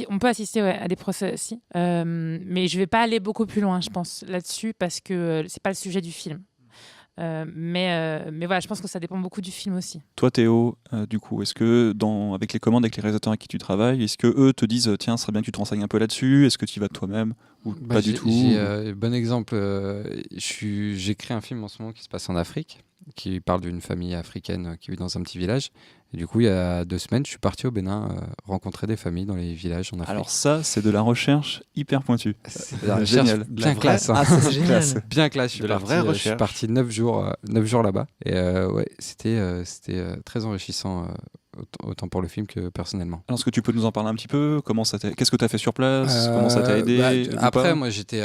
On peut assister à des procès aussi. Mais je ne vais pas aller beaucoup plus loin, je pense, là-dessus, parce que ce n'est pas le sujet du film. Mais voilà, je pense que ça dépend beaucoup du film aussi. Toi Théo, du coup, est-ce que avec les commandes, avec les réalisateurs avec qui tu travailles, est-ce que eux te disent tiens, ce serait bien que tu te renseignes un peu là-dessus? Est-ce que tu y vas de toi-même ou pas du tout? Bon exemple, j'écris un film en ce moment qui se passe en Afrique, qui parle d'une famille africaine qui vit dans un petit village. Et du coup, il y a 2 semaines, je suis parti au Bénin rencontrer des familles dans les villages en Afrique. Alors ça, c'est de la recherche hyper pointue. C'est de la recherche génial. bien classe. Hein. Ah, c'est génial. Bien classe. Je suis parti 9 jours là-bas. Et ouais, c'était très enrichissant, autant pour le film que personnellement. Alors, est-ce que tu peux nous en parler un petit peu? Qu'est-ce que tu as fait sur place? Comment ça t'a aidé? Après, moi, j'étais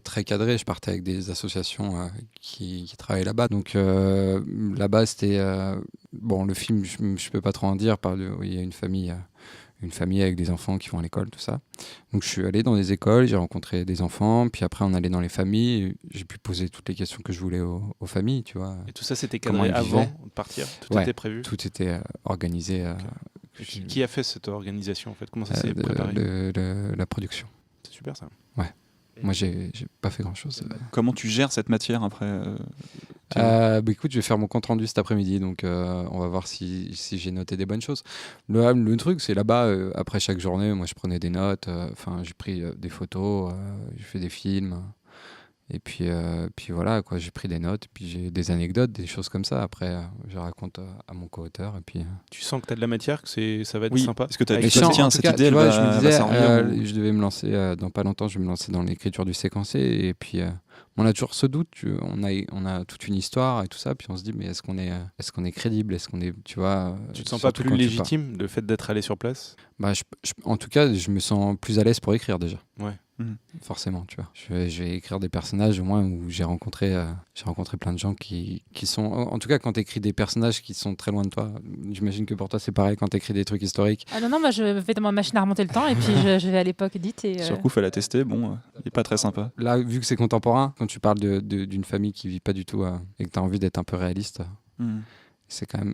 très cadré. Je partais avec des associations qui travaillaient là-bas. Donc là-bas, c'était... le film, je peux pas trop en dire. Il y a une famille avec des enfants qui vont à l'école, tout ça. Donc je suis allé dans des écoles, j'ai rencontré des enfants, puis après on allait dans les familles, j'ai pu poser toutes les questions que je voulais aux familles, tu vois. Et tout ça, c'était cadré avant de partir? Tout était prévu? Tout était organisé. Qui a fait cette organisation en fait? Comment ça s'est préparé? La production. C'est super ça. Ouais. Moi, j'ai pas fait grand-chose. Comment tu gères cette matière après écoute, je vais faire mon compte-rendu cet après-midi, donc on va voir si j'ai noté des bonnes choses. Le truc, c'est là-bas, après chaque journée, moi, je prenais des notes, j'ai pris des photos, j'ai fait des films, et puis voilà, quoi, j'ai pris des notes, et puis j'ai des anecdotes, des choses comme ça. Après, je raconte à mon co-auteur, et puis... Tu sens que tu as de la matière, que ça va être Oui, sympa? est-ce que tu as Mais dit, tiens, cette idée, je me disais, s'arranger je devais me lancer, dans pas longtemps, je vais me lancer dans l'écriture du séquencé, et puis... on a toujours ce doute, on a toute une histoire et tout ça, puis on se dit mais est-ce qu'on est crédible, est-ce qu'on est, tu vois. Tu te sens pas plus légitime le fait d'être allé sur place? En tout cas, je me sens plus à l'aise pour écrire déjà. Ouais. Forcément, tu vois. Je vais écrire des personnages au moins où j'ai rencontré plein de gens qui sont... En tout cas, quand tu écris des personnages qui sont très loin de toi, j'imagine que pour toi c'est pareil quand tu écris des trucs historiques. Ah non, moi je vais dans ma machine à remonter le temps et puis je vais à l'époque dite. Sur le coup, il fallait la tester, il n'est pas très sympa. Là, vu que c'est contemporain, quand tu parles d'une famille qui vit pas du tout et que tu as envie d'être un peu réaliste, c'est quand même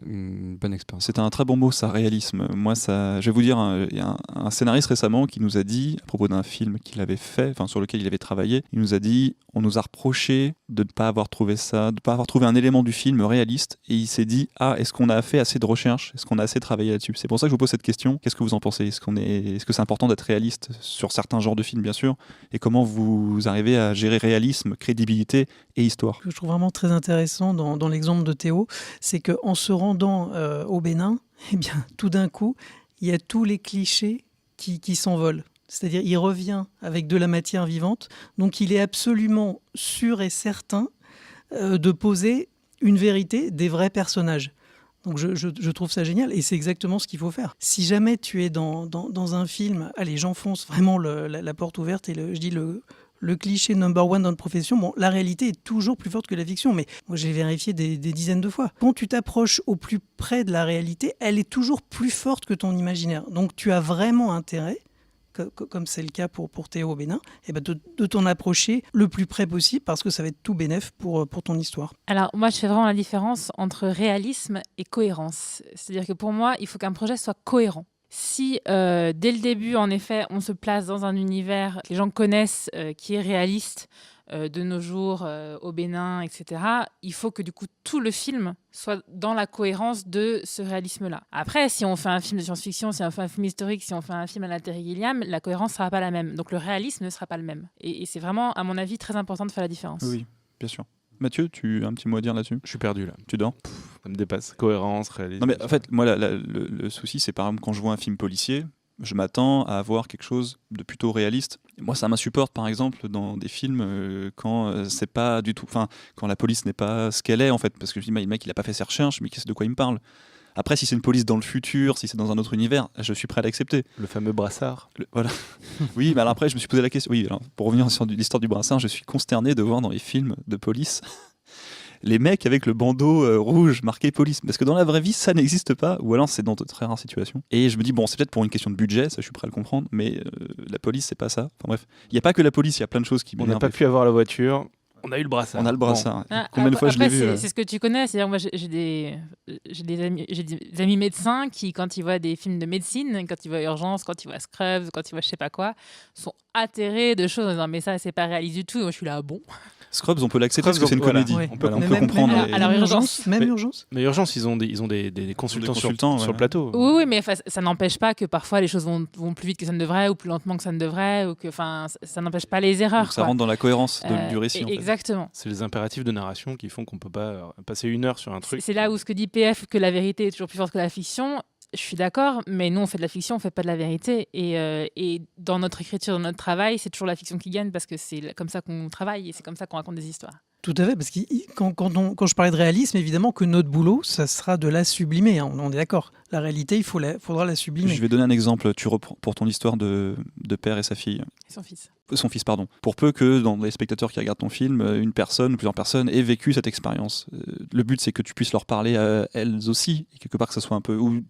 une bonne expérience. C'était un très bon mot, ça, réalisme. Moi, je vais vous dire, il y a un scénariste récemment qui nous a dit, à propos d'un film qu'il avait fait, sur lequel il avait travaillé, il nous a dit, on nous a reproché de ne pas avoir trouvé ça, de ne pas avoir trouvé un élément du film réaliste, et il s'est dit, est-ce qu'on a fait assez de recherche, est-ce qu'on a assez travaillé là-dessus? C'est pour ça que je vous pose cette question. Qu'est-ce que vous en pensez? Est-ce que c'est important d'être réaliste sur certains genres de films, bien sûr, et comment vous arrivez à gérer réalisme, crédibilité et histoire? Ce que je trouve vraiment très intéressant dans l'exemple de Théo, c'est qu'en se rendant au Bénin, eh bien, tout d'un coup, il y a tous les clichés qui s'envolent. C'est-à-dire, il revient avec de la matière vivante, donc il est absolument sûr et certain de poser une vérité des vrais personnages. Donc je trouve ça génial et c'est exactement ce qu'il faut faire. Si jamais tu es dans un film, allez, j'enfonce vraiment la porte ouverte et je dis le cliché number one dans notre profession, la réalité est toujours plus forte que la fiction, mais moi j'ai vérifié des dizaines de fois. Quand tu t'approches au plus près de la réalité, elle est toujours plus forte que ton imaginaire. Donc tu as vraiment intérêt, comme c'est le cas pour Théo au Bénin, de t'en approcher le plus près possible parce que ça va être tout bénef pour ton histoire. Alors moi je fais vraiment la différence entre réalisme et cohérence. C'est-à-dire que pour moi, il faut qu'un projet soit cohérent. Si dès le début, en effet, on se place dans un univers que les gens connaissent, qui est réaliste de nos jours au Bénin, etc., il faut que du coup tout le film soit dans la cohérence de ce réalisme-là. Après, si on fait un film de science-fiction, si on fait un film historique, si on fait un film à la Terry Gilliam, la cohérence ne sera pas la même. Donc le réalisme ne sera pas le même. Et c'est vraiment, à mon avis, très important de faire la différence. Oui, bien sûr. Mathieu, tu as un petit mot à dire là-dessus? Je suis perdu là. Tu dors? Ça me dépasse. Cohérence, réalisme. Non mais en fait, moi le souci c'est par exemple quand je vois un film policier, Je m'attends à avoir quelque chose de plutôt réaliste. Moi, ça m'insupporte, par exemple, dans des films, quand c'est pas du tout... Enfin, quand la police n'est pas ce qu'elle est, en fait. Parce que je dis, le mec, il a pas fait ses recherches, mais de quoi il me parle? Après, si c'est une police dans le futur, si c'est dans un autre univers, je suis prêt à l'accepter. Le fameux brassard. Voilà. Oui, mais alors après, je me suis posé la question. Oui, alors, pour revenir sur l'histoire du brassard, je suis consterné de voir dans les films de police les mecs avec le bandeau rouge marqué police. Parce que dans la vraie vie, ça n'existe pas. Ou alors, c'est dans de très rares situations. Et je me dis, bon, c'est peut-être pour une question de budget, ça, je suis prêt à le comprendre. Mais la police, c'est pas ça. Enfin bref, il n'y a pas que la police, il y a plein de choses qui On n'a m'énervent. pas pu avoir la voiture. On a eu le brassard. On a le brassard. Ah, Combien de fois je l'ai après, vu c'est ce que tu connais. C'est-à-dire, moi, j'ai des amis médecins qui, quand ils voient des films de médecine, quand ils voient Urgence, quand ils voient Scrubs, quand ils voient je sais pas quoi, sont atterrés de choses en disant mais ça, c'est pas réaliste du tout. Et moi, je suis là, ah bon. Scrubs, on peut l'accepter parce que c'est une voilà. comédie. Ouais. On peut, Mais on peut même- comprendre. même- les- alors, Urgence. Même Mais- Urgence. Mais Urgence, ils ont des consultants, consultants, sur ouais. le plateau. Oui, oui, mais ça n'empêche pas que parfois les choses vont plus vite que ça ne devrait ou plus lentement que ça ne devrait ou que, ça n'empêche pas les erreurs. Donc ça quoi. rentre dans la cohérence du récit. En fait. Exactement. C'est les impératifs de narration qui font qu'on peut pas passer 1 heure sur un truc. C'est là où ce que dit PF, que la vérité est toujours plus forte que la fiction. Je suis d'accord, mais nous, on fait de la fiction, on fait pas de la vérité. Et dans notre écriture, dans notre travail, c'est toujours la fiction qui gagne parce que c'est comme ça qu'on travaille et c'est comme ça qu'on raconte des histoires. Tout à fait, parce que quand je parlais de réalisme, évidemment que notre boulot, ça sera de la sublimer. Hein, on est d'accord. La réalité, faudra la sublimer. Je vais donner un exemple. Tu reprends pour ton histoire de père et sa fille. Et son fils. Son fils, pardon. Pour peu que dans les spectateurs qui regardent ton film, une personne ou plusieurs personnes aient vécu cette expérience. Le but, c'est que tu puisses leur parler à elles aussi, et quelque part que ça soit un peu où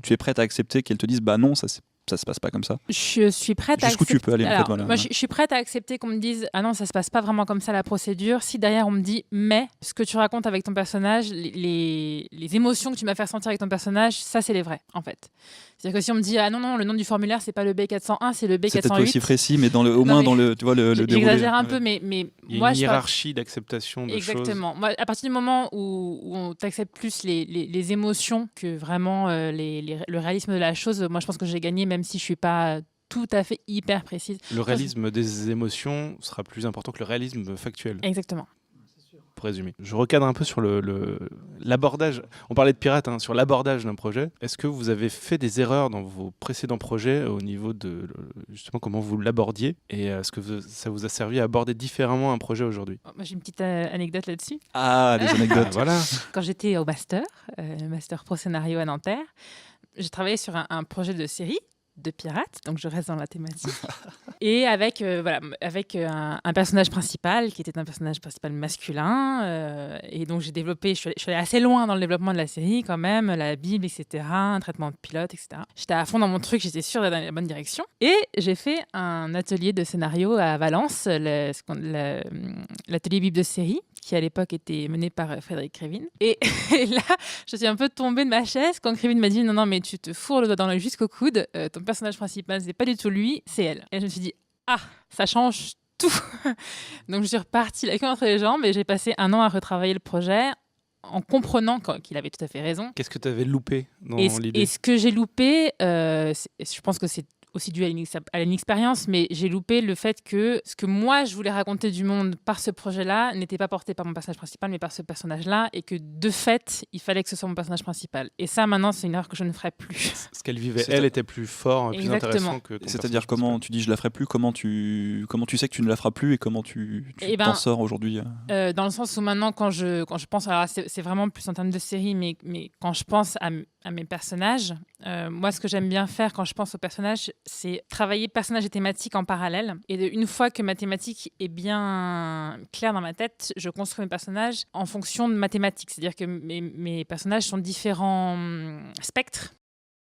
tu es prête à accepter qu'elles te disent bah non, ça se passe pas comme ça. Je suis prête Jusqu'où à tu peux aller, en fait, voilà. Moi, je suis prête à accepter qu'on me dise ah non, ça se passe pas vraiment comme ça la procédure. Si derrière on me dit mais ce que tu racontes avec ton personnage, les émotions que tu m'as fait ressentir avec ton personnage, ça c'est les vraies en fait. C'est-à-dire que si on me dit ah non, le nom du formulaire c'est pas le B401, c'est le B408. C'est peut-être pas aussi précis, mais au moins dans le tu vois le déroulé. J'exagère un peu, mais Il y a moi une je hiérarchie d'acceptation de Exactement. Moi, à partir du moment où on t'accepte plus les émotions que vraiment le réalisme de la chose, moi je pense que j'ai gagné, même si je suis pas tout à fait hyper précise. choses. Le réalisme des émotions sera plus important que le réalisme factuel, Exactement. pour résumer. Je recadre un peu sur l'abordage. On parlait de pirates, hein, sur l'abordage d'un projet. Est-ce que vous avez fait des erreurs dans vos précédents projets au niveau de justement comment vous l'abordiez et est-ce que ça vous a servi à aborder différemment un projet aujourd'hui? Moi j'ai une petite anecdote là-dessus. Ah, des anecdotes. Voilà. Quand j'étais au master, master pro scénario à Nanterre, j'ai travaillé sur un projet de série de pirates, donc je reste dans la thématique, et avec un personnage principal qui était un personnage principal masculin, et donc j'ai développé, je suis allée assez loin dans le développement de la série quand même, la Bible, etc., un traitement de pilote, etc. J'étais à fond dans mon truc, j'étais sûre d'aller dans la bonne direction, et j'ai fait un atelier de scénario à Valence, l'atelier Bible de série, qui à l'époque était mené par Frédéric Crévin. Et là, je suis un peu tombée de ma chaise quand Crévin m'a dit non, mais tu te fourres le doigt dans l'œil jusqu'au coude, ton personnage principal, c'est pas du tout lui, c'est elle. Et je me suis dit, ah, ça change tout. Donc je suis repartie la queue entre les jambes et j'ai passé 1 an à retravailler le projet en comprenant qu'il avait tout à fait raison. Qu'est-ce que tu avais loupé dans Et l'idée? ce que j'ai loupé, je pense que c'est aussi dû à une expérience, mais j'ai loupé le fait que ce que moi je voulais raconter du monde par ce projet-là n'était pas porté par mon personnage principal, mais par ce personnage-là, et que de fait, il fallait que ce soit mon personnage principal. Et ça, maintenant, c'est une erreur que je ne ferai plus. Ce qu'elle vivait, elle, était plus fort, plus Exactement. intéressant que ton C'est-à-dire personnage comment tu dis je la ferai plus, comment tu sais que tu ne la feras plus et comment tu Eh t'en ben, sors aujourd'hui. Dans le sens où maintenant, quand je pense, alors c'est vraiment plus en termes de série, mais quand je pense à mes personnages, moi, ce que j'aime bien faire quand je pense aux personnages, c'est travailler personnages et thématiques en parallèle. Et une fois que ma thématique est bien claire dans ma tête, je construis mes personnages en fonction de ma thématique. C'est-à-dire que mes personnages sont différents spectres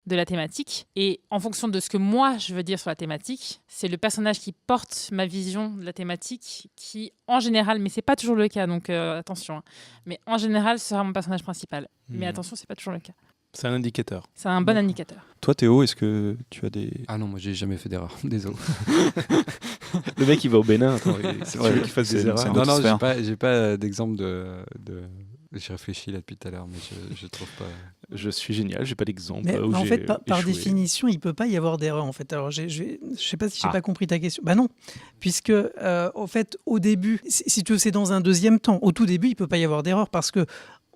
de la thématique, et en fonction de ce que moi je veux dire sur la thématique, c'est le personnage qui porte ma vision de la thématique qui, en général, mais c'est pas toujours le cas, donc attention, hein, mais en général sera mon personnage principal. Mais attention, c'est pas toujours le cas. C'est un indicateur. C'est un bon indicateur. Toi, Théo, est-ce que tu as des... Ah non, moi j'ai jamais fait d'erreur, désolé. Le mec, il va au Bénin. Attends, c'est vrai, vrai qu'il fasse des c'est erreurs. un Non, autre non, sphère. j'ai pas d'exemple de... J'ai réfléchi là depuis tout à l'heure, mais je trouve pas... Je suis génial, j'ai pas d'exemple. Mais où en j'ai fait, par échoué. définition, il ne peut pas y avoir d'erreur. En fait. Alors, je ne sais pas si je n'ai Ah. pas compris ta question. Bah non, puisque en fait, au début, si tu veux, c'est dans un deuxième temps. Au tout début, il ne peut pas y avoir d'erreur parce que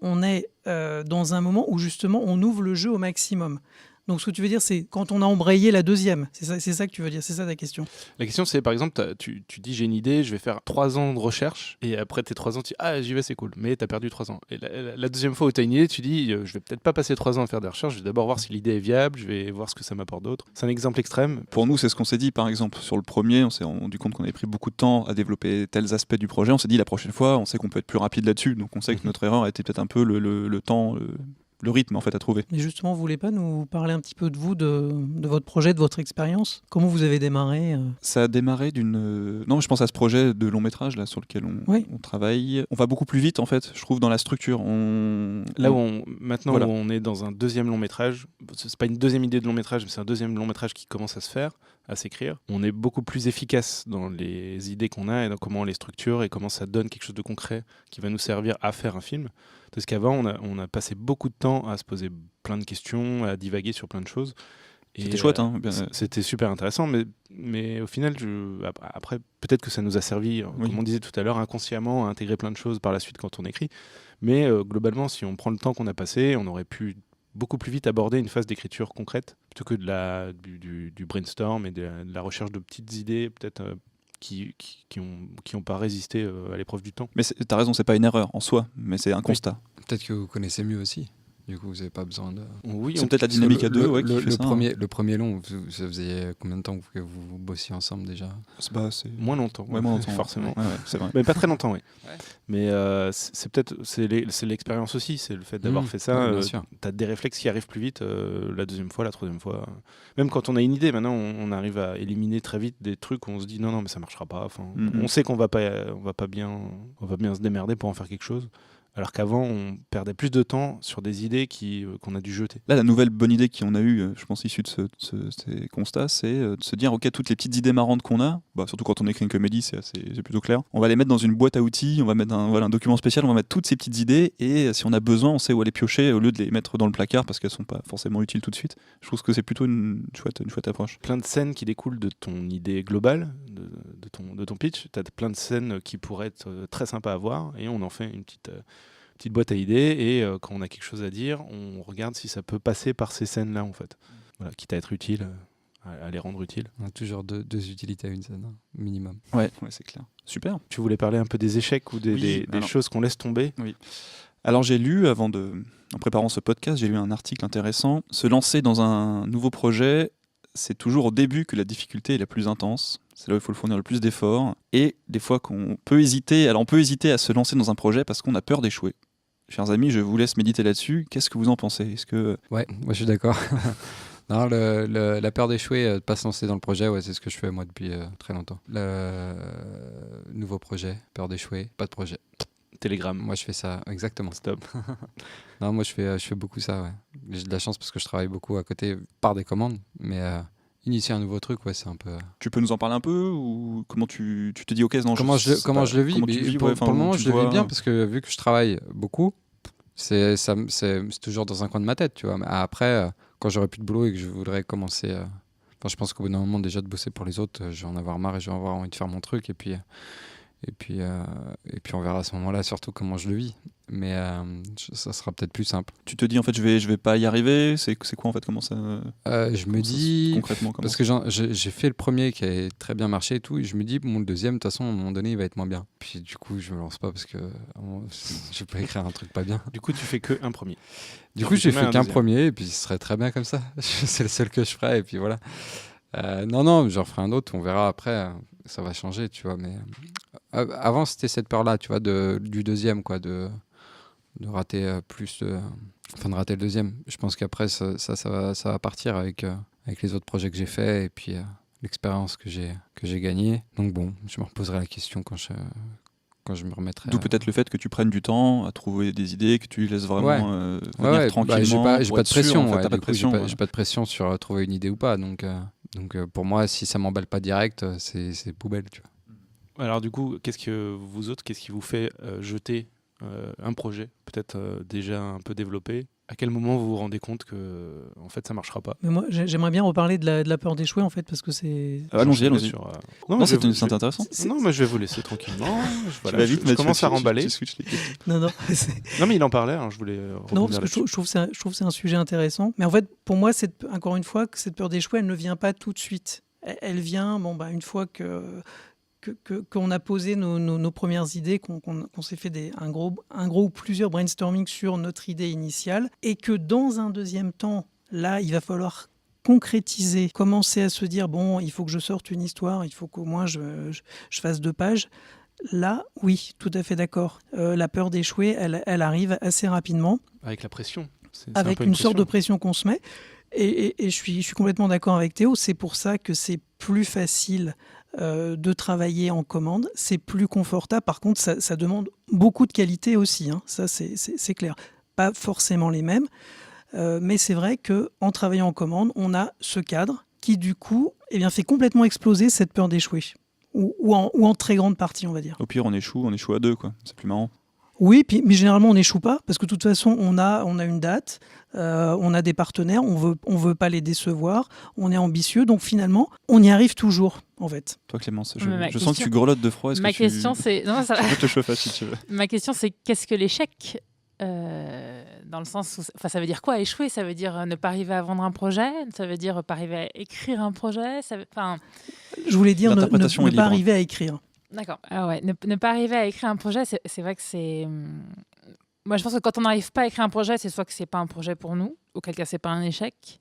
on est dans un moment où justement on ouvre le jeu au maximum. Donc ce que tu veux dire, c'est quand on a embrayé la deuxième. C'est ça que tu veux dire, c'est ça ta question. La question, c'est par exemple, tu dis j'ai une idée, je vais faire 3 ans de recherche, et après tes 3 ans, tu dis ah, j'y vais, c'est cool, mais tu as perdu 3 ans. Et la deuxième fois où tu as une idée, tu dis je vais peut-être pas passer 3 ans à faire des recherches, je vais d'abord voir si l'idée est viable, je vais voir ce que ça m'apporte d'autre. C'est un exemple extrême. Pour nous, c'est ce qu'on s'est dit, par exemple, sur le premier, on s'est rendu compte qu'on avait pris beaucoup de temps à développer tels aspects du projet. On s'est dit la prochaine fois, on sait qu'on peut être plus rapide là-dessus, donc on sait que notre erreur a été peut-être un peu le temps, le rythme en fait à trouver. Et justement, vous voulez pas nous parler un petit peu de vous, de votre projet, de votre expérience? Comment vous avez démarré? Ça a démarré d'une... Non, je pense à ce projet de long métrage là, sur lequel on travaille. On va beaucoup plus vite en fait, je trouve, dans la structure. Maintenant, Voilà. où on est dans un deuxième long métrage, c'est pas une deuxième idée de long métrage, mais c'est un deuxième long métrage qui commence à se faire, à s'écrire. On est beaucoup plus efficace dans les idées qu'on a et dans comment on les structure et comment ça donne quelque chose de concret qui va nous servir à faire un film. Parce qu'avant, on a passé beaucoup de temps à se poser plein de questions, à divaguer sur plein de choses. C'était chouette, hein. C'était super intéressant, mais au final, après, peut-être que ça nous a servi, comme on disait tout à l'heure, inconsciemment à intégrer plein de choses par la suite quand on écrit. Mais globalement, si on prend le temps qu'on a passé, on aurait pu beaucoup plus vite aborder une phase d'écriture concrète plutôt que du brainstorm et de la recherche de petites idées, peut-être qui ont pas résisté à l'épreuve du temps. Mais t'as raison, c'est pas une erreur en soi, mais c'est un constat. Peut-être que vous connaissez mieux aussi. Du coup, vous n'avez pas besoin de... Oui, c'est peut-être la dynamique à deux qui fait ça. Le premier long, ça faisait combien de temps que vous bossiez ensemble déjà? C'est moins longtemps. Ouais, moins longtemps, forcément. Ouais, c'est vrai. Mais pas très longtemps, oui. Ouais. Mais c'est l'expérience aussi, c'est le fait d'avoir fait ça. Tu as des réflexes qui arrivent plus vite la deuxième fois, la troisième fois. Même quand on a une idée, maintenant, on arrive à éliminer très vite des trucs où on se dit non, mais ça marchera pas. Enfin, on sait qu'on va pas bien se démerder pour en faire quelque chose. Alors qu'avant, on perdait plus de temps sur des idées qu'on a dû jeter. Là, la nouvelle bonne idée qu'on a eue, je pense, issue de ces constats, c'est de se dire, ok, toutes les petites idées marrantes qu'on a, surtout quand on écrit une comédie, c'est plutôt clair, on va les mettre dans une boîte à outils, on va mettre un document spécial, on va mettre toutes ces petites idées, et si on a besoin, on sait où aller piocher, au lieu de les mettre dans le placard, parce qu'elles sont pas forcément utiles tout de suite. Je trouve que c'est plutôt une chouette approche. Plein de scènes qui découlent de ton idée globale, de ton pitch. Tu as plein de scènes qui pourraient être très sympas à voir, et on en fait une petite boîte à idées, et quand on a quelque chose à dire, on regarde si ça peut passer par ces scènes-là, en fait. Voilà, quitte à être utile, à les rendre utiles. On a toujours deux utilités à une scène, minimum. Ouais, c'est clair. Super. Tu voulais parler un peu des échecs ou des choses qu'on laisse tomber? Oui. Alors j'ai lu, en préparant ce podcast, j'ai lu un article intéressant. Se lancer dans un nouveau projet, c'est toujours au début que la difficulté est la plus intense. C'est là où il faut fournir le plus d'efforts. Et des fois qu'on peut hésiter, on peut hésiter à se lancer dans un projet parce qu'on a peur d'échouer. Chers amis, je vous laisse méditer là-dessus. Qu'est-ce que vous en pensez? Est-ce que... Ouais, moi je suis d'accord. Non, la peur d'échouer, de ne pas se lancer dans le projet, c'est ce que je fais moi depuis très longtemps. Le nouveau projet, peur d'échouer, pas de projet. Telegram. Moi je fais ça, exactement. Stop. Non, moi je fais beaucoup ça, ouais. J'ai de la chance parce que je travaille beaucoup à côté par des commandes, mais... initier un nouveau truc, c'est un peu... Tu peux nous en parler un peu, ou comment tu te dis, ok, non, comment je le vis, pour le moment, je le vis bien, parce que vu que je travaille beaucoup, c'est toujours dans un coin de ma tête, tu vois. Mais après, quand j'aurai plus de boulot et que je voudrais commencer... je pense qu'au bout d'un moment, déjà, de bosser pour les autres, je vais en avoir marre et je vais avoir envie de faire mon truc, et puis on verra à ce moment-là surtout comment je le vis. Mais ça sera peut-être plus simple. Tu te dis, en fait, je vais pas y arriver. C'est quoi, en fait, comment ça... je me dis... concrètement, parce que j'ai fait le premier qui a très bien marché et tout, et je me dis, le deuxième, de toute façon, à un moment donné, il va être moins bien. Puis du coup, je me lance pas parce que je peux écrire un truc pas bien. Du coup, tu fais qu'un premier. Du coup, j'ai fait qu'un premier, et puis ce serait très bien comme ça. C'est le seul que je ferai, et puis voilà. Non, j'en ferai un autre, on verra après. Ça va changer, tu vois. Mais avant, c'était cette peur-là, tu vois, du deuxième, quoi, de rater de rater le deuxième. Je pense qu'après, ça va partir avec les autres projets que j'ai faits et puis l'expérience que j'ai gagnée. Donc bon, je me reposerai la question quand je me remettrai. D'où peut-être le fait que tu prennes du temps à trouver des idées, que tu laisses vraiment venir tranquillement. J'ai pas de pression. J'ai pas de pression sur trouver une idée ou pas. Donc pour moi, si ça m'emballe pas direct, c'est poubelle, tu vois. Alors du coup, qu'est-ce qui vous fait jeter un projet, peut-être déjà un peu développé, à quel moment vous vous rendez compte que en fait ça marchera pas? Mais moi, j'aimerais bien reparler de la peur d'échouer, en fait, parce que c'est... Allons-y. Non, C'est intéressant. Non, mais je vais vous laisser tranquillement. Tu vas vite, je Mathieu, commence à remballer. tu switches les questions. Non, Non, mais il en parlait, je voulais non, rebondir parce que là-dessus. je trouve que c'est un sujet intéressant. Mais en fait, pour moi, encore une fois, que cette peur d'échouer, elle ne vient pas tout de suite. Elle vient, une fois qu'on a posé nos premières idées, qu'on s'est fait un gros ou plusieurs brainstorming sur notre idée initiale, et que dans un deuxième temps, là, il va falloir concrétiser, commencer à se dire, bon, il faut que je sorte une histoire, il faut qu'au moins je fasse 2 pages. Là, oui, tout à fait d'accord. La peur d'échouer, elle arrive assez rapidement. Avec la pression. C'est Avec un peu une sorte de pression qu'on se met. Et je suis complètement d'accord avec Théo. C'est pour ça que c'est plus facile de travailler en commande. C'est plus confortable. Par contre, ça demande beaucoup de qualité aussi. Ça, c'est clair. Pas forcément les mêmes. Mais c'est vrai qu'en travaillant en commande, on a ce cadre qui, du coup, fait complètement exploser cette peur d'échouer. Ou en très grande partie, on va dire. Au pire, on échoue à 2, quoi. C'est plus marrant. Oui, mais généralement on n'échoue pas parce que de toute façon on a une date, on a des partenaires, on veut pas les décevoir, on est ambitieux, donc finalement on y arrive toujours en fait. Toi, Clémence, Mais je sens que tu grelottes de froid. Ma question c'est non, ça... Je peux te chauffer si tu veux. Ma question c'est qu'est-ce que l'échec dans le sens où ça veut dire quoi échouer? Ça veut dire ne pas arriver à vendre un projet, ça veut dire pas arriver à écrire un projet, Je voulais dire L'interprétation est ne libre. pas arriver à écrire. D'accord. Ah ouais, ne pas arriver à écrire un projet, c'est vrai que c'est... Moi, je pense que quand on n'arrive pas à écrire un projet, c'est soit que c'est pas un projet pour nous, auquel cas c'est pas un échec,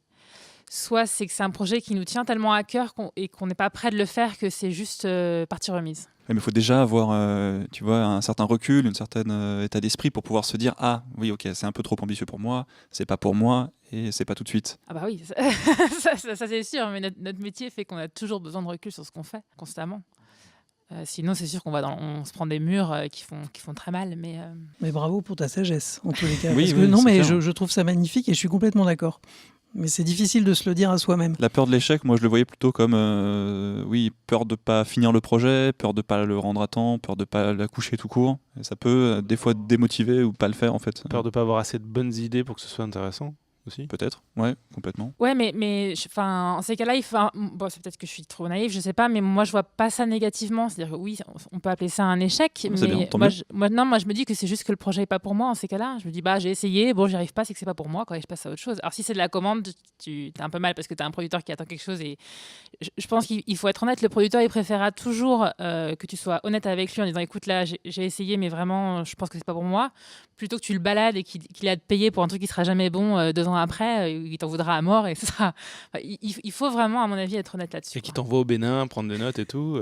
soit c'est que c'est un projet qui nous tient tellement à cœur et qu'on n'est pas prêt de le faire que c'est juste partie remise. Mais il faut déjà avoir tu vois, un certain recul, une certaine état d'esprit pour pouvoir se dire ah oui, ok, c'est un peu trop ambitieux pour moi, c'est pas pour moi et c'est pas tout de suite. Ah bah oui, ça c'est sûr, mais notre métier fait qu'on a toujours besoin de recul sur ce qu'on fait, constamment. Sinon, c'est sûr on se prend des murs qui font très mal. Mais bravo pour ta sagesse, en tous les cas. Oui, Parce que, oui, non, c'est mais clair. je trouve ça magnifique et je suis complètement d'accord. Mais c'est difficile de se le dire à soi-même. La peur de l'échec, moi je le voyais plutôt comme peur de pas finir le projet, peur de pas le rendre à temps, peur de pas l'accoucher tout court. Et ça peut des fois démotiver ou pas le faire en fait. Peur de pas avoir assez de bonnes idées pour que ce soit intéressant aussi. Peut-être, ouais, complètement. Ouais, mais en ces cas-là, bon, c'est peut-être que je suis trop naïve, je sais pas, mais moi, je vois pas ça négativement. C'est-à-dire que oui, on peut appeler ça un échec, C'est mais bien, tant moi, mieux. moi, je me dis que c'est juste que le projet est pas pour moi en ces cas-là. Je me dis, j'ai essayé, bon, j'y arrive pas, c'est que c'est pas pour moi, quoi, et je passe à autre chose. Alors, si c'est de la commande, tu as un peu mal parce que tu as un producteur qui attend quelque chose, et je pense qu'il faut être honnête, le producteur, il préférera toujours que tu sois honnête avec lui en disant, écoute, là, j'ai essayé, mais vraiment, je pense que c'est pas pour moi, plutôt que tu le balades et qu'il a à te payer pour un truc qui sera jamais bon 2 ans après, il t'en voudra à mort et ce sera... il faut vraiment, à mon avis, être honnête là-dessus. Et qui t'envoie au Bénin, prendre des notes et tout.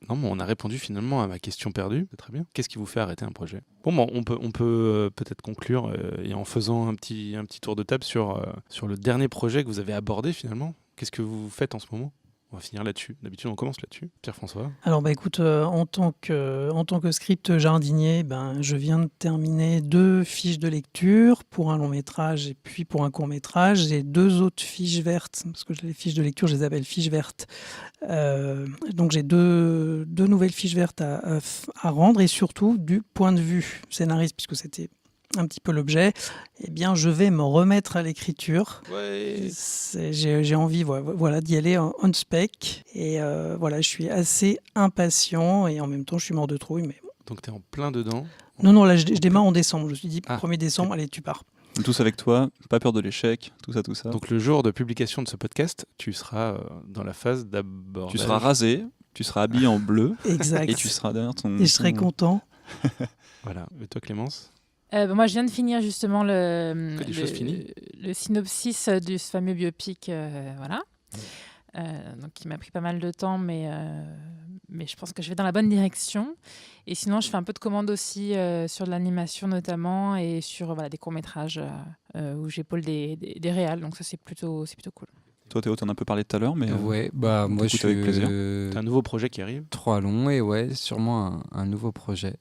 Non, mais on a répondu finalement à ma question perdue. C'est très bien. Qu'est-ce qui vous fait arrêter un projet? Bon, on peut peut-être conclure et en faisant un petit tour de table sur le dernier projet que vous avez abordé finalement. Qu'est-ce que vous faites en ce moment? On va finir là-dessus. D'habitude, on commence là-dessus. Pierre-François. Alors, écoute, en tant que script jardinier, je viens de terminer 2 fiches de lecture pour un long métrage et puis pour un court métrage. J'ai 2 autres fiches vertes, parce que les fiches de lecture, je les appelle fiches vertes. Donc, j'ai deux nouvelles fiches vertes à rendre et surtout du point de vue scénariste, puisque c'était un petit peu l'objet, je vais me remettre à l'écriture. Ouais. J'ai envie d'y aller on spec. Et je suis assez impatient et en même temps, je suis mort de trouille. Mais bon. Donc, tu es en plein dedans. Non, là, je démarre en décembre. Je me suis dit, 1er décembre, okay. Allez, tu pars. Tous avec toi, pas peur de l'échec, tout ça. Donc, le jour de publication de ce podcast, tu seras dans la phase d'abordage. Tu seras rasé, tu seras habillé en bleu. Exact. Et tu seras derrière ton... Et je serai content. Voilà. Et toi, Clémence? Moi, je viens de finir justement le synopsis du fameux biopic, donc qui m'a pris pas mal de temps, mais je pense que je vais dans la bonne direction. Et sinon, je fais un peu de commandes aussi sur de l'animation notamment et sur des courts-métrages où j'épaule des réals, donc ça c'est plutôt cool. Toi Théo, t'en as un peu parlé tout à l'heure, mais ouais, moi je suis avec plaisir. T'as un nouveau projet qui arrive? 3 longs et ouais, sûrement un nouveau projet.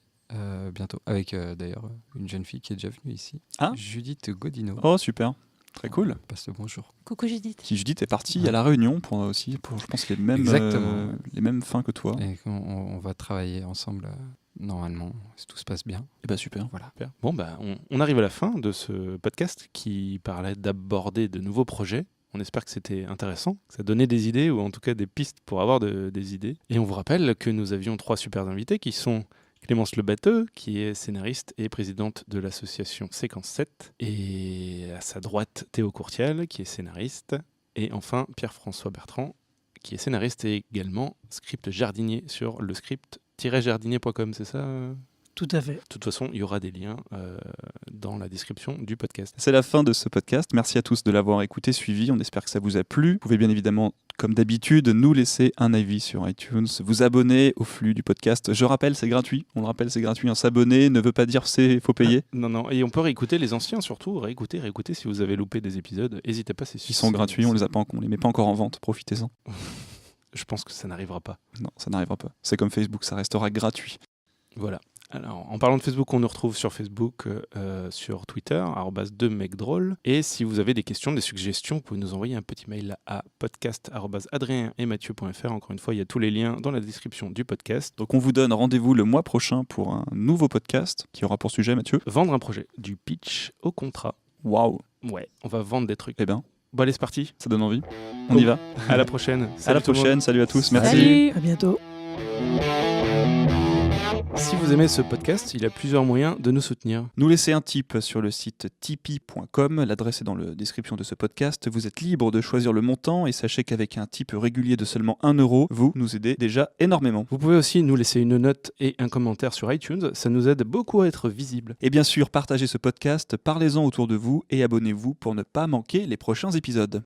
Bientôt, avec d'ailleurs une jeune fille qui est déjà venue ici, Judith Godino. Oh super, très cool. Passe le bonjour. Coucou Judith. Qui Judith est partie à La Réunion pour je pense les mêmes fins que toi. Et on va travailler ensemble Normalement, si tout se passe bien. Et bah super. Voilà. Super. Bon, on arrive à la fin de ce podcast qui parlait d'aborder de nouveaux projets. On espère que c'était intéressant, que ça donnait des idées, ou en tout cas des pistes pour avoir des idées. Et on vous rappelle que nous avions 3 super invités qui sont Clémence Lebatteux, qui est scénariste et présidente de l'association Séquence 7. Et à sa droite, Théo Courtial, qui est scénariste. Et enfin, Pierre-François Bertrand, qui est scénariste et également script jardinier sur le script-jardinier.com, c'est ça Tout à fait. De toute façon, il y aura des liens dans la description du podcast. C'est la fin de ce podcast. Merci à tous de l'avoir écouté, suivi. On espère que ça vous a plu. Vous pouvez bien évidemment, comme d'habitude, nous laisser un avis sur iTunes, vous abonner au flux du podcast. Je rappelle, c'est gratuit. On le rappelle, c'est gratuit. S'abonner ne veut pas dire faut payer. Non, et on peut réécouter les anciens surtout. Réécouter si vous avez loupé des épisodes. N'hésitez pas, Ils sont gratuits, on les met pas encore en vente. Profitez-en. Je pense que ça n'arrivera pas. Non, ça n'arrivera pas. C'est comme Facebook, ça restera gratuit. Voilà. Alors, en parlant de Facebook, on nous retrouve sur Facebook, sur Twitter, @2mecdrôles. Et si vous avez des questions, des suggestions, vous pouvez nous envoyer un petit mail à podcast@adrienetetmathieu.fr. Encore une fois, il y a tous les liens dans la description du podcast. Donc on vous donne rendez-vous le mois prochain pour un nouveau podcast qui aura pour sujet, Mathieu. Vendre un projet, du pitch au contrat. Waouh. Ouais, on va vendre des trucs. Eh ben, Bon, allez, c'est parti. ça donne envie. On y va. À la prochaine. À la Salut tout le monde. prochaine. Salut à tous. Merci. Salut. À bientôt. Si vous aimez ce podcast, il y a plusieurs moyens de nous soutenir. Nous laisser un tip sur le site tipeee.com. L'adresse est dans la description de ce podcast. Vous êtes libre de choisir le montant et sachez qu'avec un tip régulier de seulement 1 €, vous nous aidez déjà énormément. Vous pouvez aussi nous laisser une note et un commentaire sur iTunes. Ça nous aide beaucoup à être visible. Et bien sûr, partagez ce podcast, parlez-en autour de vous et abonnez-vous pour ne pas manquer les prochains épisodes.